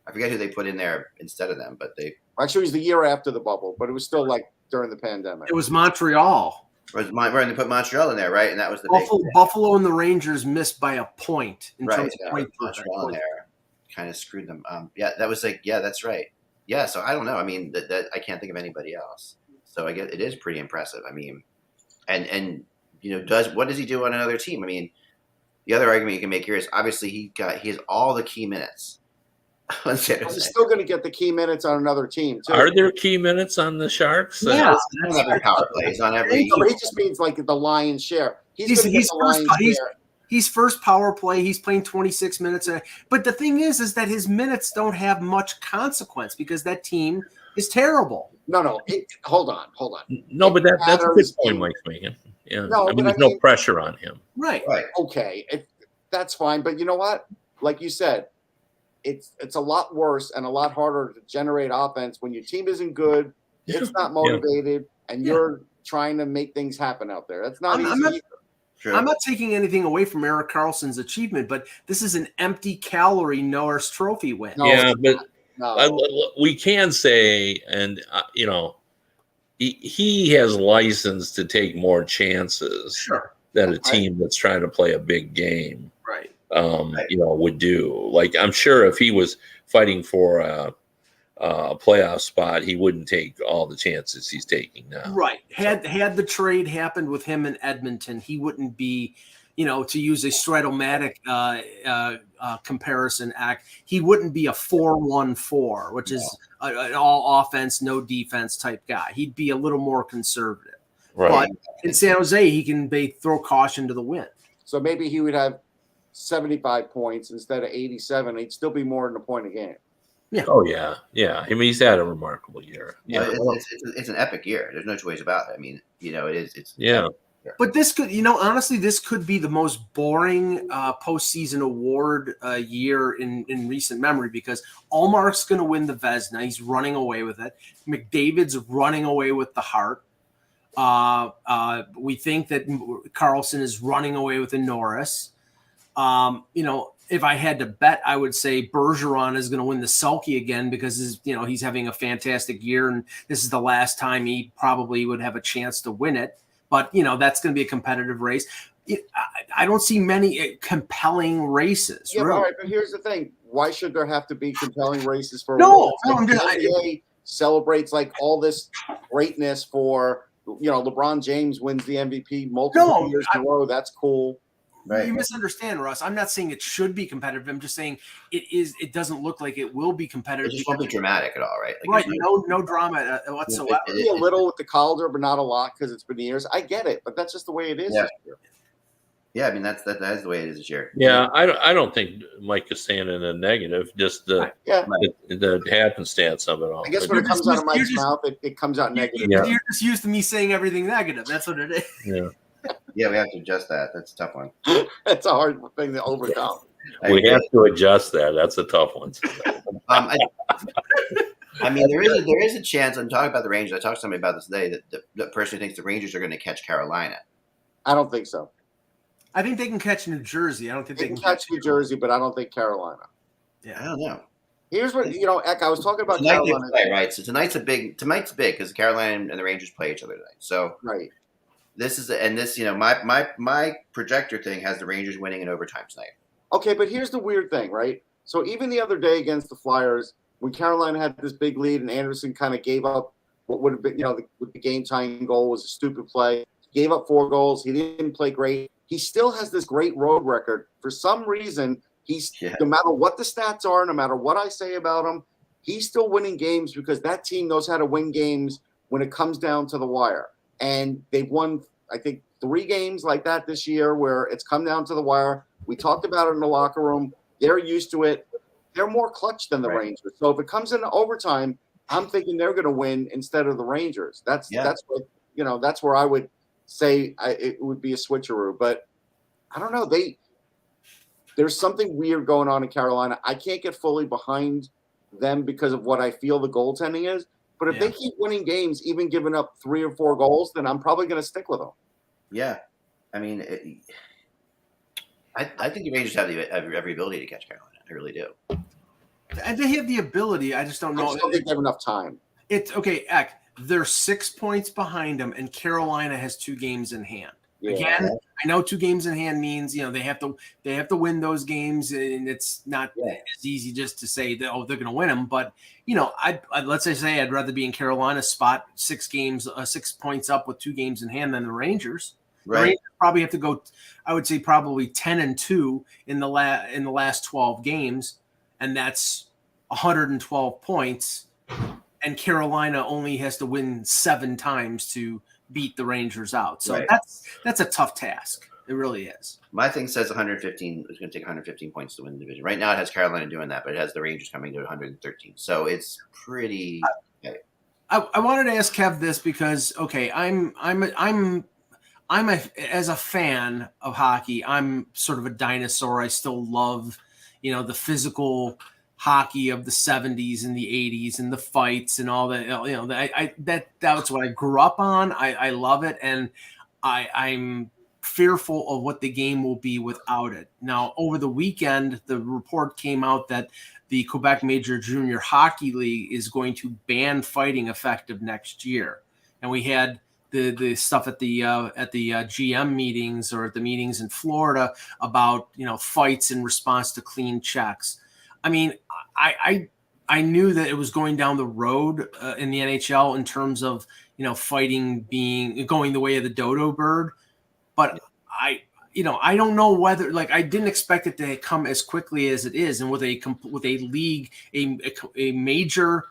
I forget who they put in there instead of them, but they. Actually, it was the year after the bubble, but it was still like during the pandemic. It was Montreal. They put Montreal in there, right? And that was the Buffalo and the Rangers missed by a point in terms of point. Montreal in there kind of screwed them. That was that's right. Yeah, so I don't know. I mean, that I can't think of anybody else. So I guess it is pretty impressive. I mean, and what does he do on another team? I mean, the other argument you can make here is obviously he has all the key minutes. He's still going to get the key minutes on another team too. Are there key minutes on the Sharks? Yeah, on every power plays on every. He just means like the lion's share. He's first power play. He's playing 26 minutes. But the thing is that his minutes don't have much consequence because that team is terrible. No. Hold on. No, but that's a good point Mike's making. Yeah. No, there's no pressure on him. Right. Okay. That's fine. But you know what? Like you said, it's a lot worse and a lot harder to generate offense when your team isn't good, it's not motivated, and you're trying to make things happen out there. That's not easy. I'm not taking anything away from Erik Karlsson's achievement, but this is an empty calorie Norris Trophy win. We can say, and he has license to take more chances Sure. than a team that's trying to play a big game, Right. would do. Like, I'm sure if he was fighting for a playoff spot, he wouldn't take all the chances he's taking now. Right. Had the trade happened with him in Edmonton, he wouldn't be, to use a Stratomatic comparison act, he wouldn't be a 4-1-4, which is an all offense, no defense type guy. He'd be a little more conservative. Right. But in San Jose, he can throw caution to the wind. So maybe he would have 75 points instead of 87. He'd still be more than a point a game. Yeah. Oh, yeah. Yeah. I mean, he's had a remarkable year. Yeah, it's an epic year. There's no two ways about it. I mean, it is. It's But this could, honestly, this could be the most boring postseason award year in recent memory, because Allmark's going to win the Vezina. He's running away with it. McDavid's running away with the Hart. We think that Carlson is running away with the Norris. If I had to bet, I would say Bergeron is going to win the Selke again, because he's having a fantastic year, and this is the last time he probably would have a chance to win it. But that's going to be a competitive race. I don't see many compelling races. Yeah, really. all right, but here's the thing: why should there have to be compelling races for? No, the NBA celebrates like all this greatness for LeBron James wins the MVP multiple years in a row. That's cool. Right. You misunderstand, Russ. I'm not saying it should be competitive. I'm just saying it is. It doesn't look like it will be competitive. It just won't be dramatic at all, right? Right. No drama whatsoever. Maybe a little with the Calder, but not a lot because it's been years. I get it, but that's just the way it is. Yeah. Yeah, I mean that's the way it is this year. Yeah, I don't think Mike is saying in a negative, just the happenstance of it all. I guess when it comes out of Mike's mouth, it comes out negative. You're just used to me saying everything negative. That's what it is. Yeah. Yeah, we have to adjust that. That's a tough one. That's a hard thing to overcome. We have to adjust that. That's a tough one. I mean, there is a chance. I'm talking about the Rangers. I talked to somebody about this today that the person thinks the Rangers are going to catch Carolina. I don't think so. I think they can catch New Jersey. I don't think they can catch New Jersey, but I don't think Carolina. Yeah, I don't know. Here's what Eck. I was talking about tonight Carolina. Play, right? So tonig's big because Carolina and the Rangers play each other tonight. So right. This is my projector thing has the Rangers winning in overtime tonight. Okay, but here's the weird thing, right? So even the other day against the Flyers, when Carolina had this big lead and Anderson kind of gave up what would have been, with the game-tying goal was a stupid play. He gave up 4 goals. He didn't play great. He still has this great road record. For some reason, no matter what the stats are, no matter what I say about him, he's still winning games because that team knows how to win games when it comes down to the wire. And they've won, I think, 3 games like that this year where it's come down to the wire. We talked about it in the locker room. They're used to it. They're more clutch than the Rangers. So if it comes into overtime, I'm thinking they're going to win instead of the Rangers. That's where I would say it would be a switcheroo. But I don't know. There's something weird going on in Carolina. I can't get fully behind them because of what I feel the goaltending is. But if they keep winning games, even giving up 3 or 4 goals, then I'm probably going to stick with them. Yeah. I mean, I think the Rangers have every ability to catch Carolina. I really do. And they have the ability. I just don't know. I just don't think they have enough time. It's okay, Eck. They're 6 points behind them, and Carolina has 2 games in hand. Yeah. Again, I know 2 games in hand means they have to win those games, and it's not as easy just to say that they're going to win them. But let's say I'd rather be in Carolina's spot 6 points up with 2 games in hand than the Rangers. Right. The Rangers probably have to go. I would say probably 10-2 in the last 12 games, and that's 112 points. And Carolina only has to win 7 times to beat the Rangers out. So that's a tough task. It really is. My thing says 115 is going to take 115 points to win the division. Right now it has Carolina doing that, but it has the Rangers coming to 113. So it's pretty. I wanted to ask Kev this because as a fan of hockey, I'm sort of a dinosaur. I still love, the physical hockey of the 70s and the 80s and the fights and all that. That's what I grew up on. I love it. And I'm fearful of what the game will be without it. Now, over the weekend, the report came out that the Quebec Major Junior Hockey League is going to ban fighting effective next year. and we had the stuff at the GM meetings or at the meetings in Florida about fights in response to clean checks. I mean, I knew that it was going down the road in the NHL in terms of fighting going the way of the dodo bird, but I don't know whether I didn't expect it to come as quickly as it is, and with a league, a major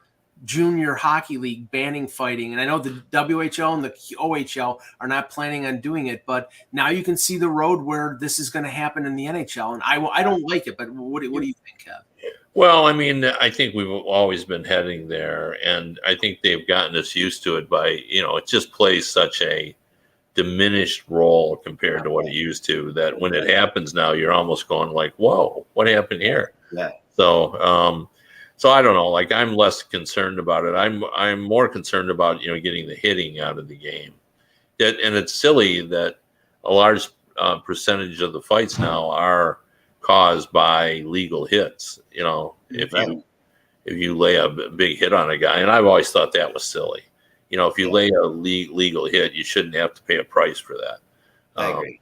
junior hockey league banning fighting. And I know the WHL and the OHL are not planning on doing it, but now you can see the road where this is going to happen in the NHL. And I don't like it, but what do you think, Kev? Well, I mean, I think we've always been heading there, and I think they've gotten us used to it by, it just plays such a diminished role compared to what it used to, that when it happens now, you're almost going like, whoa, what happened here? Yeah. So I don't know. I'm less concerned about it. I'm more concerned about getting the hitting out of the game. And it's silly that a large percentage of the fights now are caused by legal hits. If you lay a big hit on a guy, and I've always thought that was silly. If you lay a legal hit, you shouldn't have to pay a price for that. I agree.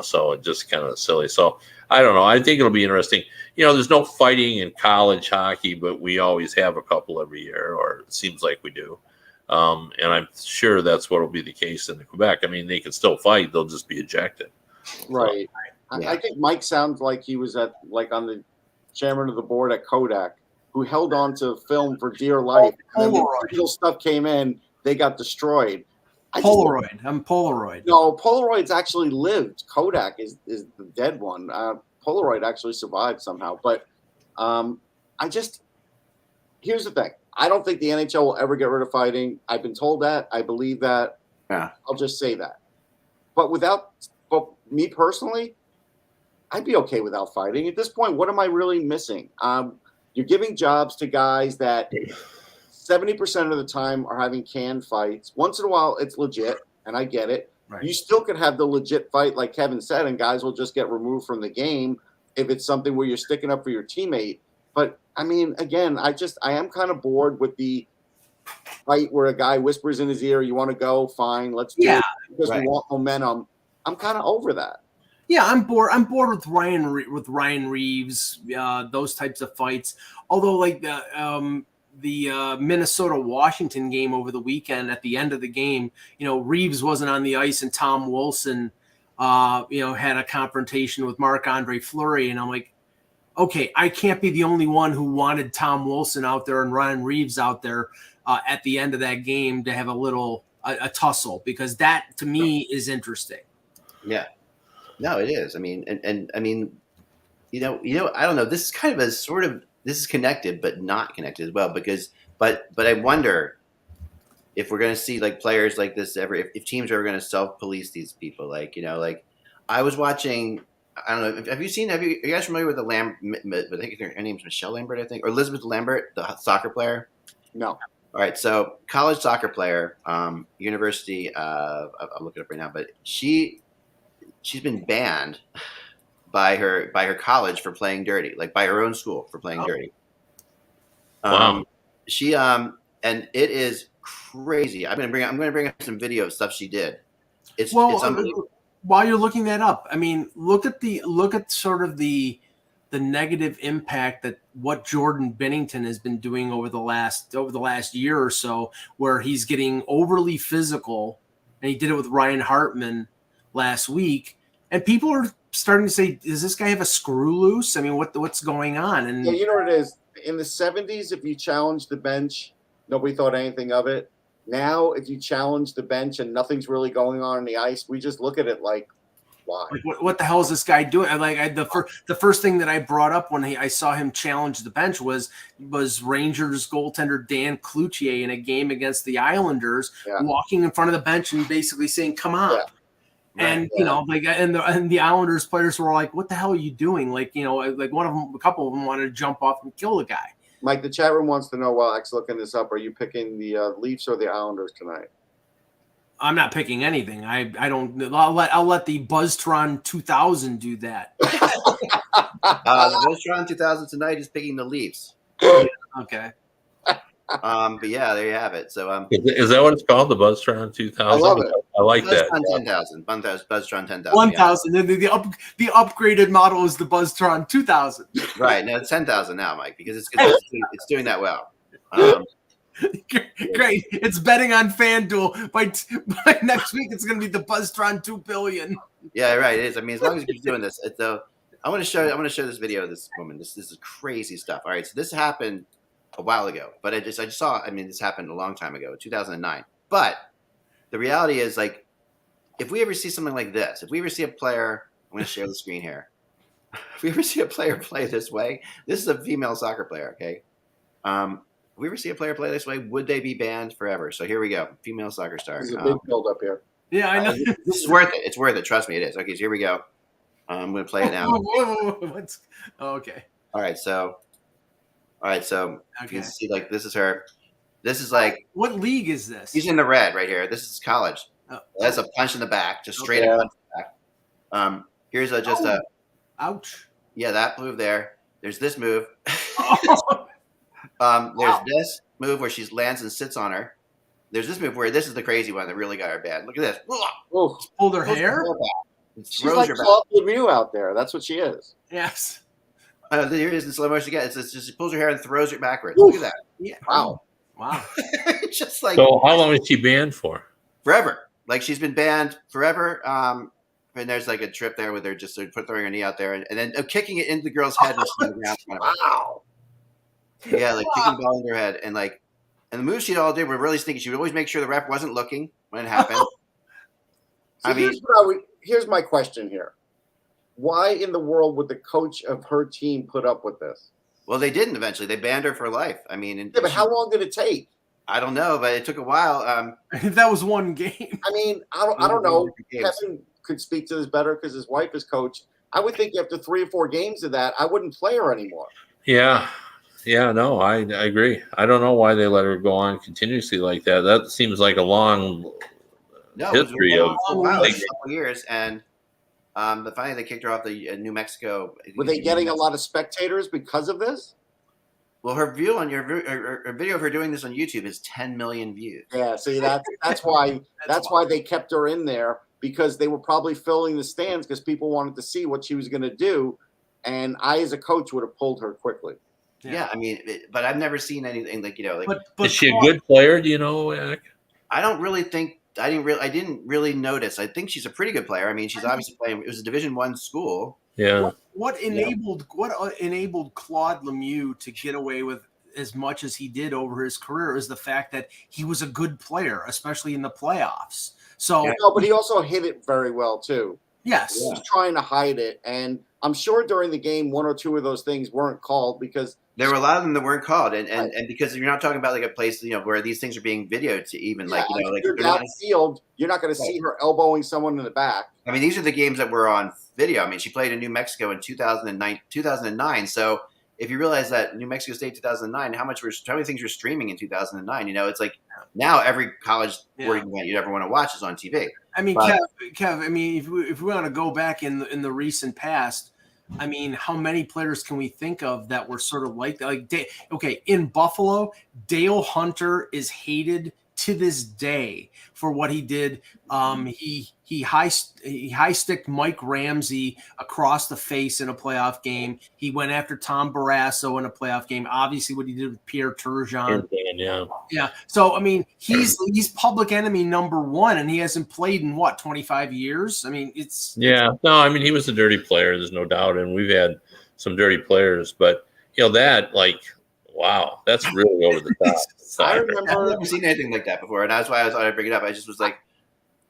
So it's just kind of silly. So I don't know. I think it'll be interesting. There's no fighting in college hockey, but we always have a couple every year, or it seems like we do. And I'm sure that's what will be the case in the Quebec. I mean, they can still fight; they'll just be ejected. Right. So, I think Mike sounds like he was on the chairman of the board at Kodak, who held on to film for dear life. And when digital stuff came in, they got destroyed. Polaroid. I'm Polaroid. No, Polaroid's actually lived. Kodak is the dead one. Polaroid actually survived somehow. But here's the thing. I don't think the NHL will ever get rid of fighting. I've been told that. I believe that. Yeah. I'll just say that. But me personally, I'd be okay without fighting. At this point, what am I really missing? You're giving jobs to guys that 70% of the time are having canned fights. Once in a while, it's legit, and I get it. Right. You still could have the legit fight, like Kevin said, and guys will just get removed from the game if it's something where you're sticking up for your teammate. But, I mean, again, I am kind of bored with the fight where a guy whispers in his ear, you want to go? Fine, let's do it because we want momentum. I'm kind of over that. Yeah, I'm bored. I'm bored with Ryan Reeves, those types of fights. Although, the Minnesota-Washington game over the weekend, at the end of the game, Reeves wasn't on the ice, and Tom Wilson, had a confrontation with Marc-Andre Fleury, and I'm like, okay, I can't be the only one who wanted Tom Wilson out there and Ryan Reeves out there at the end of that game to have a tussle, because that to me is interesting. Yeah, no, it is. I mean, and I mean, I don't know. This is kind of this is connected, but not connected as well, but I wonder if we're going to see players like this ever, if teams are ever going to self-police these people. I was watching, I don't know, are you guys familiar with I think her name's Michelle Lambert, I think, or Elizabeth Lambert, the soccer player? No. All right. So college soccer player, university, I'll look it up right now, but she's been banned by her college for playing dirty, by her own school for playing dirty. Wow. And it is crazy. I'm going to bring up some video of stuff she did. It's unbelievable. While you're looking that up, I mean, look at sort of the negative impact that what Jordan Bennington has been doing over the last year or so, where he's getting overly physical, and he did it with Ryan Hartman last week, and people are starting to say, does this guy have a screw loose? I mean, what's going on? And you know what it is? In the 70s, if you challenged the bench, nobody thought anything of it. Now, if you challenge the bench and nothing's really going on the ice, we just look at it like, why? What the hell is this guy doing? The first thing that I brought up when I saw him challenge the bench was Rangers goaltender Dan Cloutier in a game against the Islanders, walking in front of the bench and basically saying, "Come on." Yeah. And and the Islanders players were like, "What the hell are you doing?" A couple of them wanted to jump off and kill the guy. Mike, the chat room wants to know while X looking this up: are you picking the Leafs or the Islanders tonight? I'm not picking anything. I don't. I'll let the BuzzTron 2000 do that. The BuzzTron 2000 tonight is picking the Leafs. Okay. But yeah, there you have it. So Is that what it's called? The BuzzTron 2000? I love it. I like that. BuzzTron 10,000. BuzzTron 10,000. 1,000. The upgraded model is the BuzzTron 2,000. Right. No, it's 10,000 now, Mike, because it's doing that well. Great. It's betting on FanDuel. By next week, it's going to be the BuzzTron 2 billion. Yeah, right. It is. I mean, as long as it keeps doing this, I want to show this video of this woman. This is crazy stuff. All right, so this happened a while ago, but I just saw. I mean, this happened a long time ago, 2009. But the reality is, like, if we ever see something like this, if we ever see a player, I'm going to share the screen here. If we ever see a player play this way, this is a female soccer player. Okay. If we ever see a player play this way, would they be banned forever? So here we go. Female soccer star. There's a big build up here. Yeah, I know. This is worth it. It's worth it. Trust me, it is. Okay, so here we go. I'm going to play it now. Okay. All right, so you Okay. can see, like, this is her. This is like, What league is this? he's in the red right here. This is college. Oh. That's a punch in the back, just straight Okay. up punch in the back. Here's Ouch. that move there. There's this move. Oh, There's this move where she lands and sits on her. There's this move where this is the crazy one that really got her bad. Look at this. Oh, pulled her hair? It she's throws like her back. Claude Lemieux out there. That's what she is. Yes. Here it is in slow motion again. It's just she pulls her hair and throws it backwards. Look at that. Yeah. Wow. Wow. Just like So how long is she banned for? forever. Like, she's been banned forever. And there's like a trip there where they're just throwing her knee out there and then kicking it into the girl's head and she's on the ground. Kind of, Wow. yeah, like kicking the ball into her head and the moves she all did were really sneaky. She would always make sure the ref wasn't looking when it happened. So here's my question here. Why in the world would the coach of her team put up with this? Well, they didn't eventually. They banned her for life. I mean, Yeah, but how long did it take? I don't know, but it took a while. That was one game. I mean, I don't know. Kevin could speak to this better because his wife is coach. I would think after 3 or 4 games of that, I wouldn't play her anymore. Yeah. Yeah, no, I agree. I don't know why they let her go on continuously like that. That seems like a long history it of was a while, like a couple years, and but finally they kicked her off the New Mexico. Were they getting a lot of spectators because of this? Well, her view on her video of her doing this on YouTube is 10 million views. Yeah, see that's why they kept her in there, because they were probably filling the stands because people wanted to see what she was going to do, and I as a coach would have pulled her quickly. Yeah, I mean, but I've never seen anything like Is she a good player? Do you know, Eric? I don't really think I didn't really notice. I think she's a pretty good player. I mean, she's obviously playing. It was a Division I school. Yeah. What enabled Claude Lemieux to get away with as much as he did over his career is the fact that he was a good player, especially in the playoffs. So, no, but he also hit it very well too. Yes, He was trying to hide it, and I'm sure during the game 1 or 2 of those things weren't called because there were a lot of them that weren't called, and because you're not talking about like a place where these things are being videoed to even like you're downfield, you're not going to see her elbowing someone in the back. I mean, these are the games that were on video. I mean, she played in New Mexico in 2009. So if you realize that New Mexico State 2009, how many things were streaming in 2009? It's like now every college sporting event you'd ever want to watch is on TV. I mean, Kev. I mean, if we want to go back in the recent past, I mean, how many players can we think of that were sort of like that? Like, in Buffalo, Dale Hunter is hated to this day for what he did. He high sticked Mike Ramsey across the face in a playoff game. He went after Tom Barrasso in a playoff game. Obviously, what he did with Pierre Turgeon. Yeah. So I mean, he's public enemy number 1, and he hasn't played in 25 years. I mean, No, I mean, he was a dirty player. There's no doubt, and we've had some dirty players, but wow, that's really over the top. I've never seen anything like that before, and that's why I thought I'd bring it up. I just was like,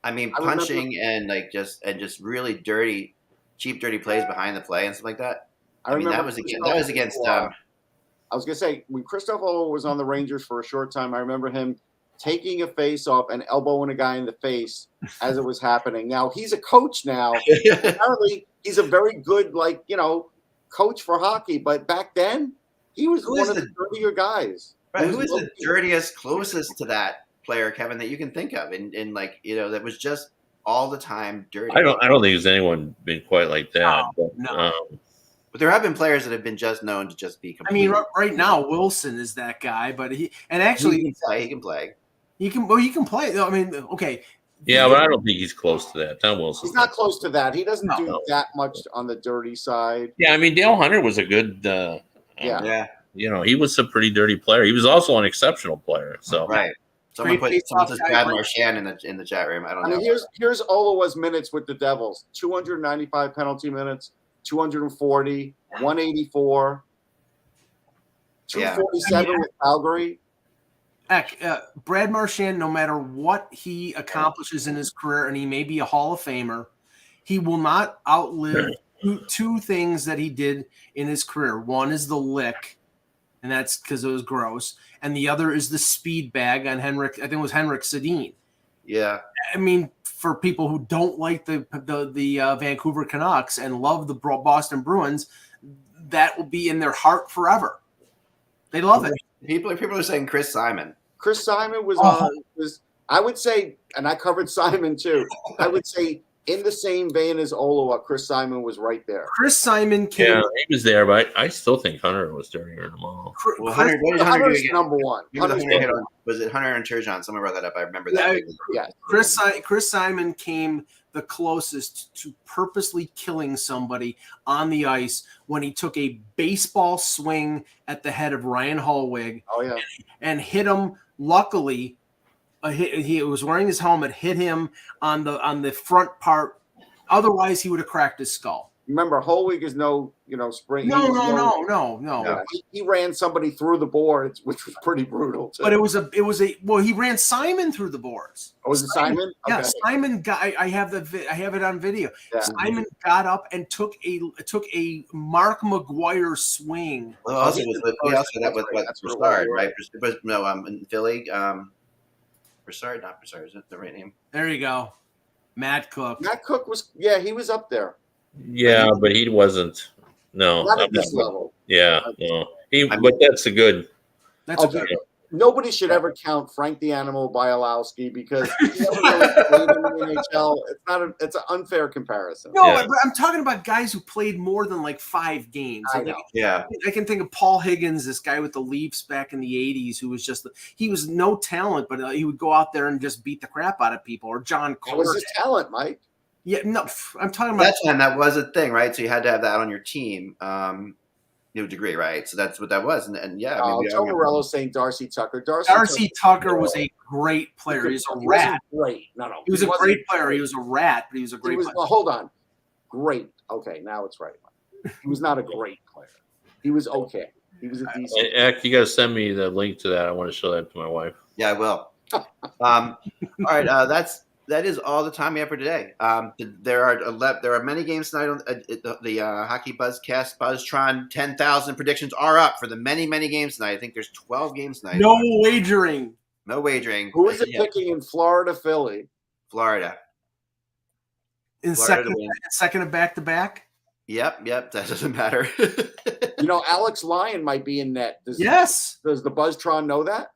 I mean, punching and just really cheap, dirty plays behind the play and stuff like that. I mean, that was against. I was gonna say when Christoph was on the Rangers for a short time, I remember him taking a face off and elbowing a guy in the face as it was happening. Now he's a coach now. Apparently, he's a very good coach for hockey. But back then, he was one of the dirtier guys. Right, who is the dirtiest, closest to that player, Kevin, that you can think of, and that was just all the time dirty? I don't think there's anyone been quite like that. No. But there have been players that have been just known to just be I complete. mean, right now Wilson is that guy, but he can play. He can play. I mean, okay. Yeah, but I don't think he's close to that. Tom Wilson. He's not close to that. He doesn't do No. that much on the dirty side. Yeah, I mean, Dale Hunter was a good. Yeah. You know, he was a pretty dirty player. He was also an exceptional player. So Right. Someone says Brad Marchand in the chat room. I don't know. Here's Olawa's minutes with the Devils: 295 penalty minutes, 240, 184, 247 with Calgary. Heck, Brad Marchand, no matter what he accomplishes in his career, and he may be a Hall of Famer, he will not outlive two things that he did in his career. One is the lick, and that's because it was gross. And the other is the speed bag on Henrik. I think it was Henrik Sedin. Yeah. I mean, for people who don't like the Vancouver Canucks and love the Boston Bruins, that will be in their heart forever. They love it. People are saying Chris Simon. Chris Simon was I would say, and I covered Simon too. I would say in the same vein as Olawa, Chris Simon was right there. Chris Simon came. Yeah, he was there, but I still think Hunter was dirtier than them all. Well, Hunter's number one. Was it Hunter and Turgeon? Someone brought that up. I remember that. Yeah. Chris Simon came the closest to purposely killing somebody on the ice when he took a baseball swing at the head of Ryan Hallwig. Oh yeah, and hit him. Luckily, he was wearing his helmet. Hit him on the front part. Otherwise, he would have cracked his skull. Remember, Hallwig is no spring. No. He ran somebody through the boards, which was pretty brutal too. But he ran Simon through the boards. Oh, was it Simon? Yeah, Okay. Simon got. I have it on video. Yeah. Simon got up and took a Mark McGuire swing. Well, also that was Broussard, right? But no, in Philly, Broussard, not Broussard. Is that the right name? There you go, Matt Cook. Matt Cook he was up there. Yeah, but he wasn't. No, Not at this level. Yeah, no. But that's a good. That's okay. a good. Nobody should ever count Frank the Animal Bialowski because he never really played in the NHL. It's an unfair comparison. No, but I'm talking about guys who played more than like 5 games. I know. Yeah. I can think of Paul Higgins, this guy with the Leafs back in the 80s, who was he was no talent, but he would go out there and just beat the crap out of people. Or John Cordick. That was his talent, Mike. Yeah, no, I'm talking about that time. That was a thing, right? So you had to have that on your team, to a degree, right? So that's what that was, and yeah. Joe Morello's saying Darcy Tucker. Darcy Tucker was a great player. He's a rat. Great, no. He was a great player. He was a rat, but he was a great player. Well, hold on. Great. Okay, now it's right. He was not a great player. He was okay. He was a decent. Eck, you got to send me the link to that. I want to show that to my wife. Yeah, I will. All right, that is all the time we have for today. There are many games tonight on the Hockey Buzzcast Buzztron. 10,000 predictions are up for the many games tonight. I think there's 12 games tonight. No wagering. Who is it picking in Florida, Philly? Florida. Second of back-to-back? Yep. That doesn't matter. Alex Lyon might be in net. Yes. Does the Buzztron know that?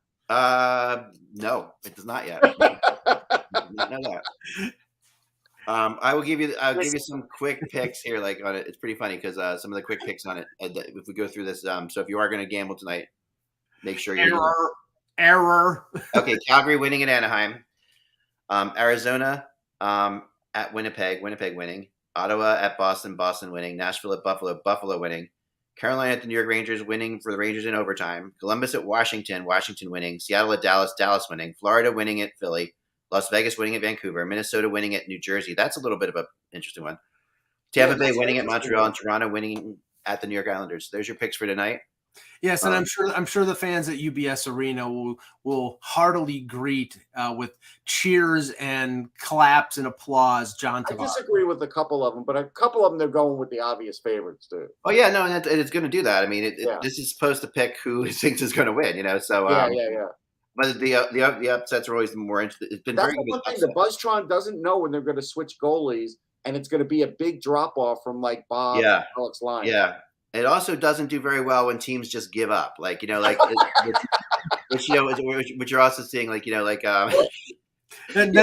No, it does not yet. Not know that. I'll give you some quick picks here, like on it. It's pretty funny because some of the quick picks on it. If we go through this, so if you are going to gamble tonight, make sure you're error. Okay, Calgary winning at Anaheim, Arizona at Winnipeg winning, Ottawa at Boston winning, Nashville at Buffalo winning, Carolina at the New York Rangers winning for the Rangers in overtime, Columbus at Washington winning, Seattle at Dallas winning, Florida winning at Philly, Las Vegas winning at Vancouver, Minnesota winning at New Jersey. That's a little bit of an interesting one. Tampa Bay winning at Montreal, and Toronto winning at the New York Islanders. There's your picks for tonight. Yes, and I'm sure the fans at UBS Arena will heartily greet with cheers and claps and applause John Tavares. I disagree with a couple of them, but a couple of them they're going with the obvious favorites too. Oh yeah, no, and it's going to do that. I mean, this is supposed to pick who it thinks is going to win. So yeah. But the upsets are always more interesting. It's been That's very the good. one thing. The Buzztron doesn't know when they're going to switch goalies, and it's going to be a big drop off from like Bob and Alex Lyon. Yeah. It also doesn't do very well when teams just give up, which you're also seeing, Then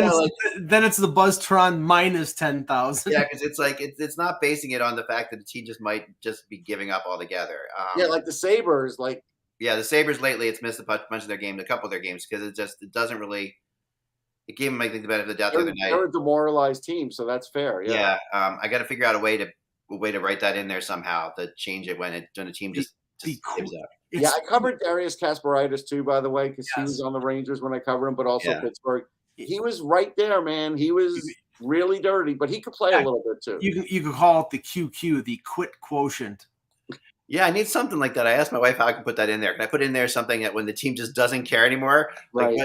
it's the Buzztron minus 10,000. Yeah, because it's like it's not basing it on the fact that the team just might just be giving up altogether. like the Sabres, like the Sabres lately, it's missed a bunch of their game, a couple of their games because it doesn't really. It gave them, I think, the benefit of the doubt the other night. They're a demoralized team, so that's fair. Yeah. I got to figure out a way to write that in there somehow to change it when a team just gives up. Yeah, I covered Darius Kasparaitis too, by the way, because he was on the Rangers when I covered him, but also Pittsburgh. He was right there, man. He was really dirty, but he could play a little bit too. You could call it the QQ, the quit quotient. Yeah, I need something like that. I asked my wife how I can put that in there. Can I put in there something that when the team just doesn't care anymore? Right.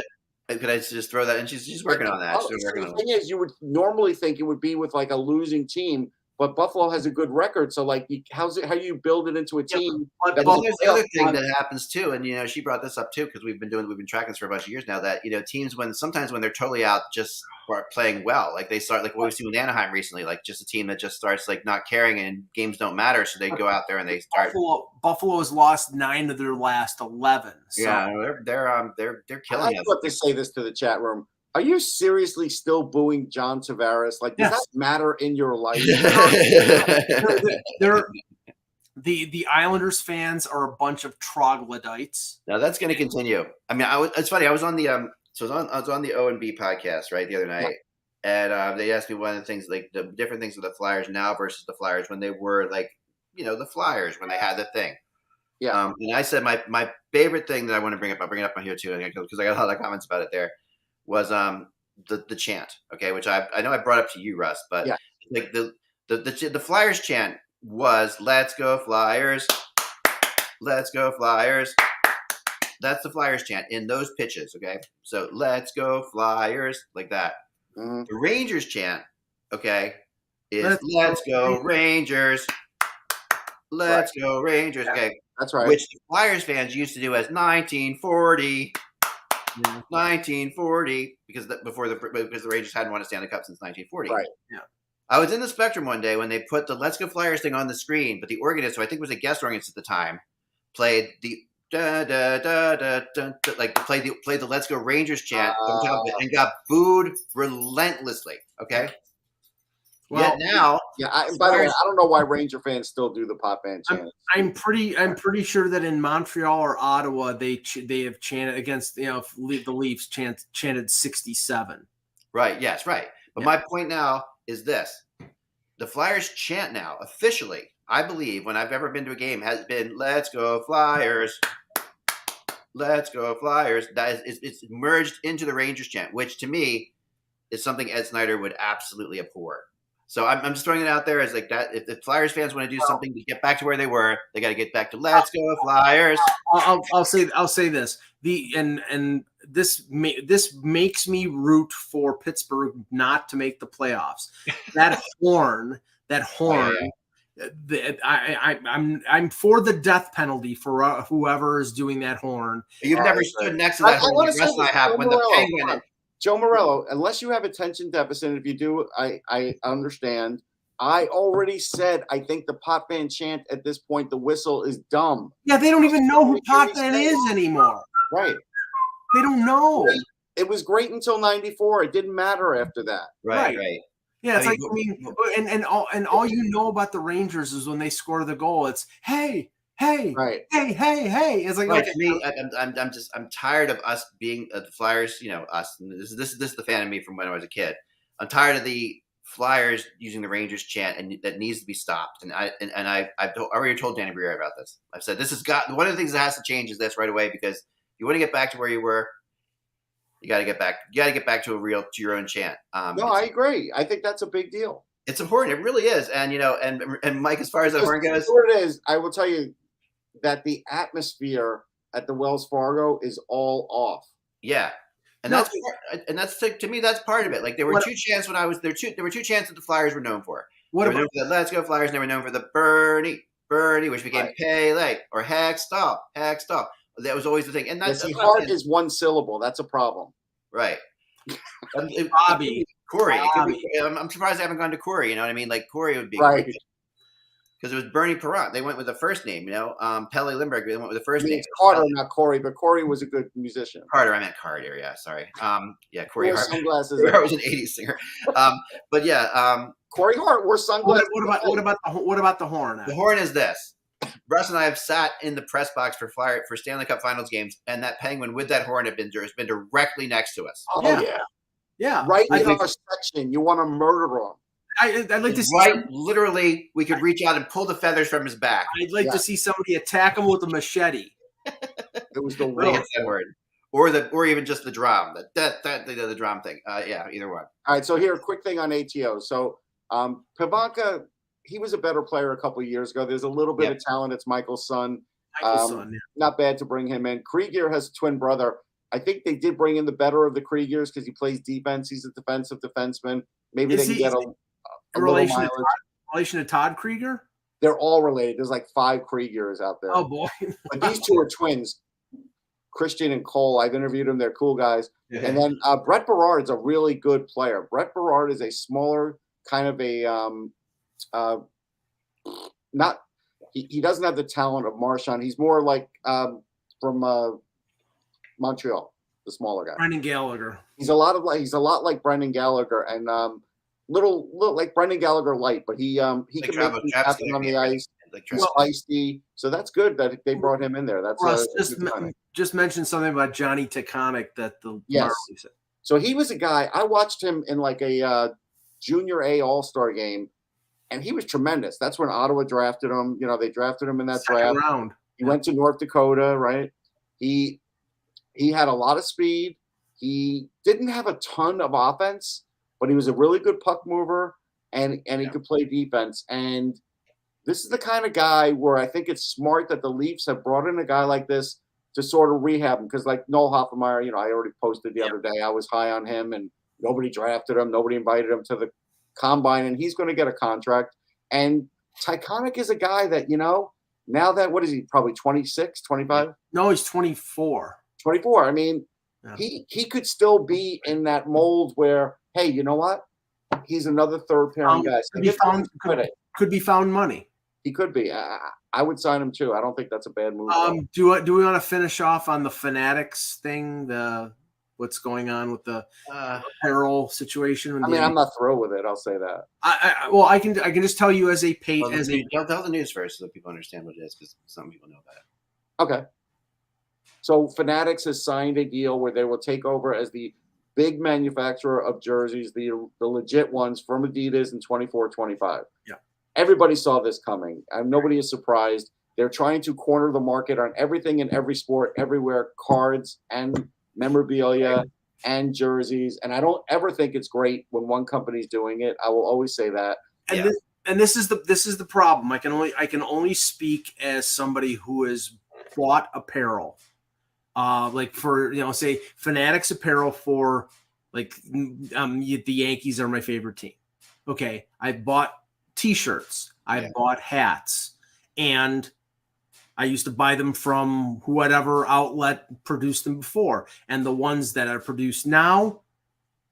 Could I just throw that? And she's working on that. The thing is, you would normally think it would be with like a losing team, but Buffalo has a good record. So like, how you build it into a team? But there's the other thing that happens too, and she brought this up too because we've been tracking this for a bunch of years now. That teams sometimes when they're totally out just start playing well, like they start like what we've seen with Anaheim recently, like just a team that just starts like not caring and games don't matter, so they go out there and they start. Buffalo has lost 9 of their last 11. So. Yeah, they're killing us. I want to say this to the chat room. Are you seriously still booing John Tavares? Like, does that matter in your life? The Islanders fans are a bunch of troglodytes. Now that's going to continue. I mean, it's funny. I was on the I was on the O&B podcast right the other night, and they asked me one of the things, like the different things with the Flyers now versus the Flyers when they were like, the Flyers when they had the thing. Yeah. And I said my favorite thing that I want to bring up. I'll bring it up on here too, because I got a lot of comments about it there. Was the chant, okay, which I know I brought up to you, Russ, but like the Flyers chant was "Let's go Flyers, let's go Flyers." That's the Flyers chant in those pitches, okay. So "Let's go Flyers" like that. Mm-hmm. The Rangers chant, okay, is "Let's go Rangers, let's go Rangers." Okay, that's right. Which the Flyers fans used to do as 1940. 1940, because the Rangers hadn't won a Stanley Cup since 1940. Right. Yeah. I was in the Spectrum one day when they put the "Let's Go Flyers" thing on the screen, but the organist, who I think was a guest organist at the time, played the da da da da da, like played the "Let's Go Rangers" chant on top of it and got booed relentlessly. Okay. Well, yet now, by the way, I don't know why Ranger fans still do the pop band chant. I'm pretty sure that in Montreal or Ottawa they have chanted against the Leafs chanted 67. Right. Yes. Right. But my point now is this: the Flyers chant now officially, I believe, when I've ever been to a game, has been "Let's go Flyers, let's go Flyers." That is, it's merged into the Rangers chant, which to me is something Ed Snyder would absolutely abhor. So I'm just throwing it out there as like that. If the Flyers fans want to do something to get back to where they were, they got to get back to "Let's go Flyers." I'll say this. This makes me root for Pittsburgh not to make the playoffs. That horn. I'm for the death penalty for whoever is doing that horn. You've never stood next to that horn. The rest I have when the Penguin. Joe Morello, unless you have attention deficit, and if you do, I understand. I already said I think the pot fan chant at this point, the whistle is dumb. Yeah, they don't even know who pot fan is anymore. Right. They don't know. It was great until '94. It didn't matter after that. Right. Yeah, it's and all you know about the Rangers is when they score the goal, it's hey. Right. Hey. It's like, right, to me, I'm tired of us being the Flyers. Us. And this is the fan of me from when I was a kid. I'm tired of the Flyers using the Rangers chant, and that needs to be stopped. And I've already told Danny Briere about this. I've said this has got one of the things that has to change is this right away, because if you want to get back to where you were, you got to get back. You got to get back to your own chant. No, I agree. I think that's a big deal. It's important. It really is. And and Mike, as far as that horn goes, what it is, I will tell you that the atmosphere at the Wells Fargo is all off. Yeah. And that's to me, that's part of it. Like there were two chants when I was there. There were two chants that the Flyers were known for. They were known for the "Let's Go Flyers," and they were known for the Bernie, which became Pele, or Hack Stop. That was always the thing. And that's heart is one syllable. That's a problem. Right. Bobby. Corey. I'm surprised I haven't gone to Corey. You know what I mean? Like Corey would be right. because it was Bernie Perrant. They went with the first name, Pele Lindbergh. They went with the first name. It's Carter, not Corey, but Corey was a good musician. Carter, I meant Carter. Yeah, sorry. Corey Wore Hart. sunglasses. Corey Hart was an '80s singer. But yeah, Corey Hart wore sunglasses. What about the horn? the horn is this. Russ and I have sat in the press box for Stanley Cup Finals games, and that penguin with that horn has been directly next to us. Oh yeah. Right in our section. You want to murder him. I'd like to see literally, we could reach out and pull the feathers from his back. I'd like to see somebody attack him with a machete. It was the that word, or even just the drum. The drum thing. Either one. All right. So here, a quick thing on ATO. So Pavanka, he was a better player a couple of years ago. There's a little bit of talent. It's Michael's son. Not bad to bring him in. Krieger has a twin brother. I think they did bring in the better of the Kriegers because he plays defense. He's a defensive defenseman. Maybe they can get a relation to Todd Krieger? They're all related. There's like 5 Kriegers out there. Oh, boy. But these two are twins, Christian and Cole. I've interviewed them. They're cool guys. Yeah. And then Brett Berard's a really good player. Brett Berard is a smaller kind of he doesn't have the talent of Marchand. He's more like from Montreal, the smaller guy. Brendan Gallagher. He's a lot like Brendan Gallagher and little like Brendan Gallagher light, but he can make things happen on the ice. He's feisty, so that's good that they brought him in there. That's Russ, just mention something about Johnny Taconic that said. So he was a guy I watched him in like a Junior A All-Star game, and he was tremendous. That's when Ottawa drafted him. They drafted him in that second draft. Round. He went to North Dakota, right? He had a lot of speed. He didn't have a ton of offense, but he was a really good puck mover, and he could play defense. And this is the kind of guy where I think it's smart that the Leafs have brought in a guy like this to sort of rehab him. Because like Noel Hoffenmeyer, I already posted the other day, I was high on him, and nobody drafted him. Nobody invited him to the combine, and he's going to get a contract. And Taconic is a guy that, now that, what is he, probably 26, 25? No, he's 24. 24. I mean, he could still be in that mold where, hey, you know what? He's another third pairing guy. So could be found money. He could be. I would sign him too. I don't think that's a bad move. Do we want to finish off on the Fanatics thing? What's going on with the apparel situation? I mean, I'm not thrilled with it. I'll say that. I can just tell you as a tell the news first so that people understand what it is, because some people know about it. Okay. So Fanatics has signed a deal where they will take over as the big manufacturer of jerseys, the legit ones from Adidas in 24-25. Yeah. Everybody saw this coming. Nobody is surprised. They're trying to corner the market on everything in every sport, everywhere, cards and memorabilia and jerseys. And I don't ever think it's great when one company's doing it. I will always say that. And this is the problem. I can only speak as somebody who has bought apparel. Like for say Fanatics apparel for like the Yankees are my favorite team. Okay, I bought T-shirts, I bought hats, and I used to buy them from whatever outlet produced them before. And the ones that are produced now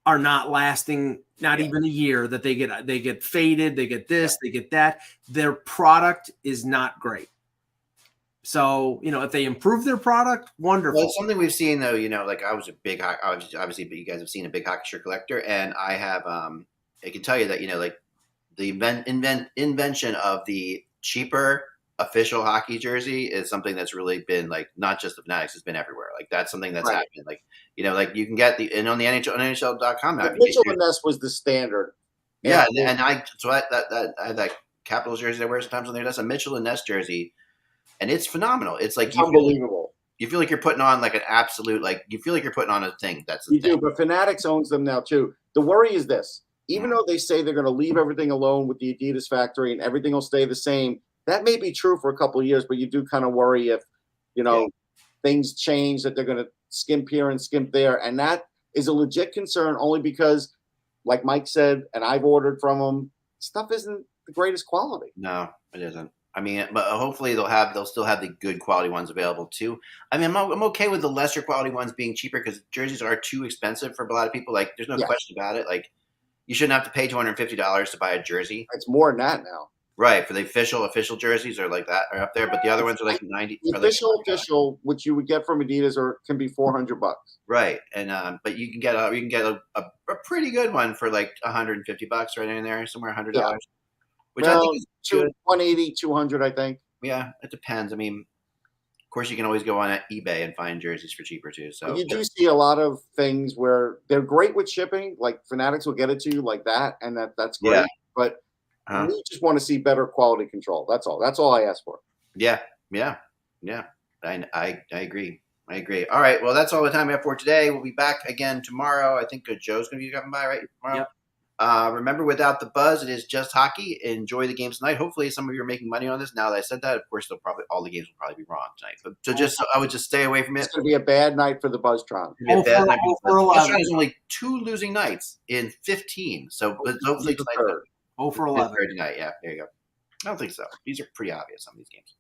are not lasting, not even a year. That they get faded, they get this, they get that. Their product is not great. So, if they improve their product, wonderful. Well, it's something we've seen, though, like I was a big, obviously, but you guys have seen a big hockey shirt collector. And I have, I can tell you that, like the invention of the cheaper official hockey jersey is something that's really been like, not just the Fanatics, it's been everywhere. Like that's something that's happened. Like, like you can get and on the NHL.com now. Mitchell and Ness was the standard. Yeah. And I had that Capitals jersey I wear sometimes on there. That's a Mitchell and Ness jersey. And it's phenomenal. It's like unbelievable. You feel like you're putting on like an absolute, like you feel like you're putting on a thing. That's the thing. Do, but Fanatics owns them now too. The worry is this: even though they say they're going to leave everything alone with the Adidas factory and everything will stay the same, that may be true for a couple of years. But you do kind of worry if things change, that they're going to skimp here and skimp there, and that is a legit concern. Only because, like Mike said, and I've ordered from them, stuff isn't the greatest quality. No, it isn't. I mean, but hopefully they'll still have the good quality ones available too. I mean, I'm okay with the lesser quality ones being cheaper because jerseys are too expensive for a lot of people. Like, there's no question about it. Like, you shouldn't have to pay $250 to buy a jersey. It's more than that now. Right, for the official jerseys are like that are up there, but the other ones are like 90. The Are like, official, which you would get from Adidas, can be $400. right, and but you can get a pretty good one for like $150 right in there, somewhere $100, which I think is good. 180, 200, I think. Yeah, it depends. I mean, of course, you can always go on eBay and find jerseys for cheaper too. So You do see a lot of things where they're great with shipping, like Fanatics will get it to you like that, and that's great. Yeah. But we just want to see better quality control. That's all. That's all I ask for. Yeah. I agree. All right. Well, that's all the time we have for today. We'll be back again tomorrow. I think Joe's going to be coming by right tomorrow. Yep. Remember, without the buzz, it is just hockey. Enjoy the games tonight. Hopefully, some of you are making money on this. Now that I said that, of course, all the games will probably be wrong tonight. But I would just stay away from it. It's going to be a bad night for the Buzztron. Buzztron is only 2 losing nights in 15. So hopefully tonight. 0 for 11. Thursday night. Yeah, there you go. I don't think so. These are pretty obvious, some of these games.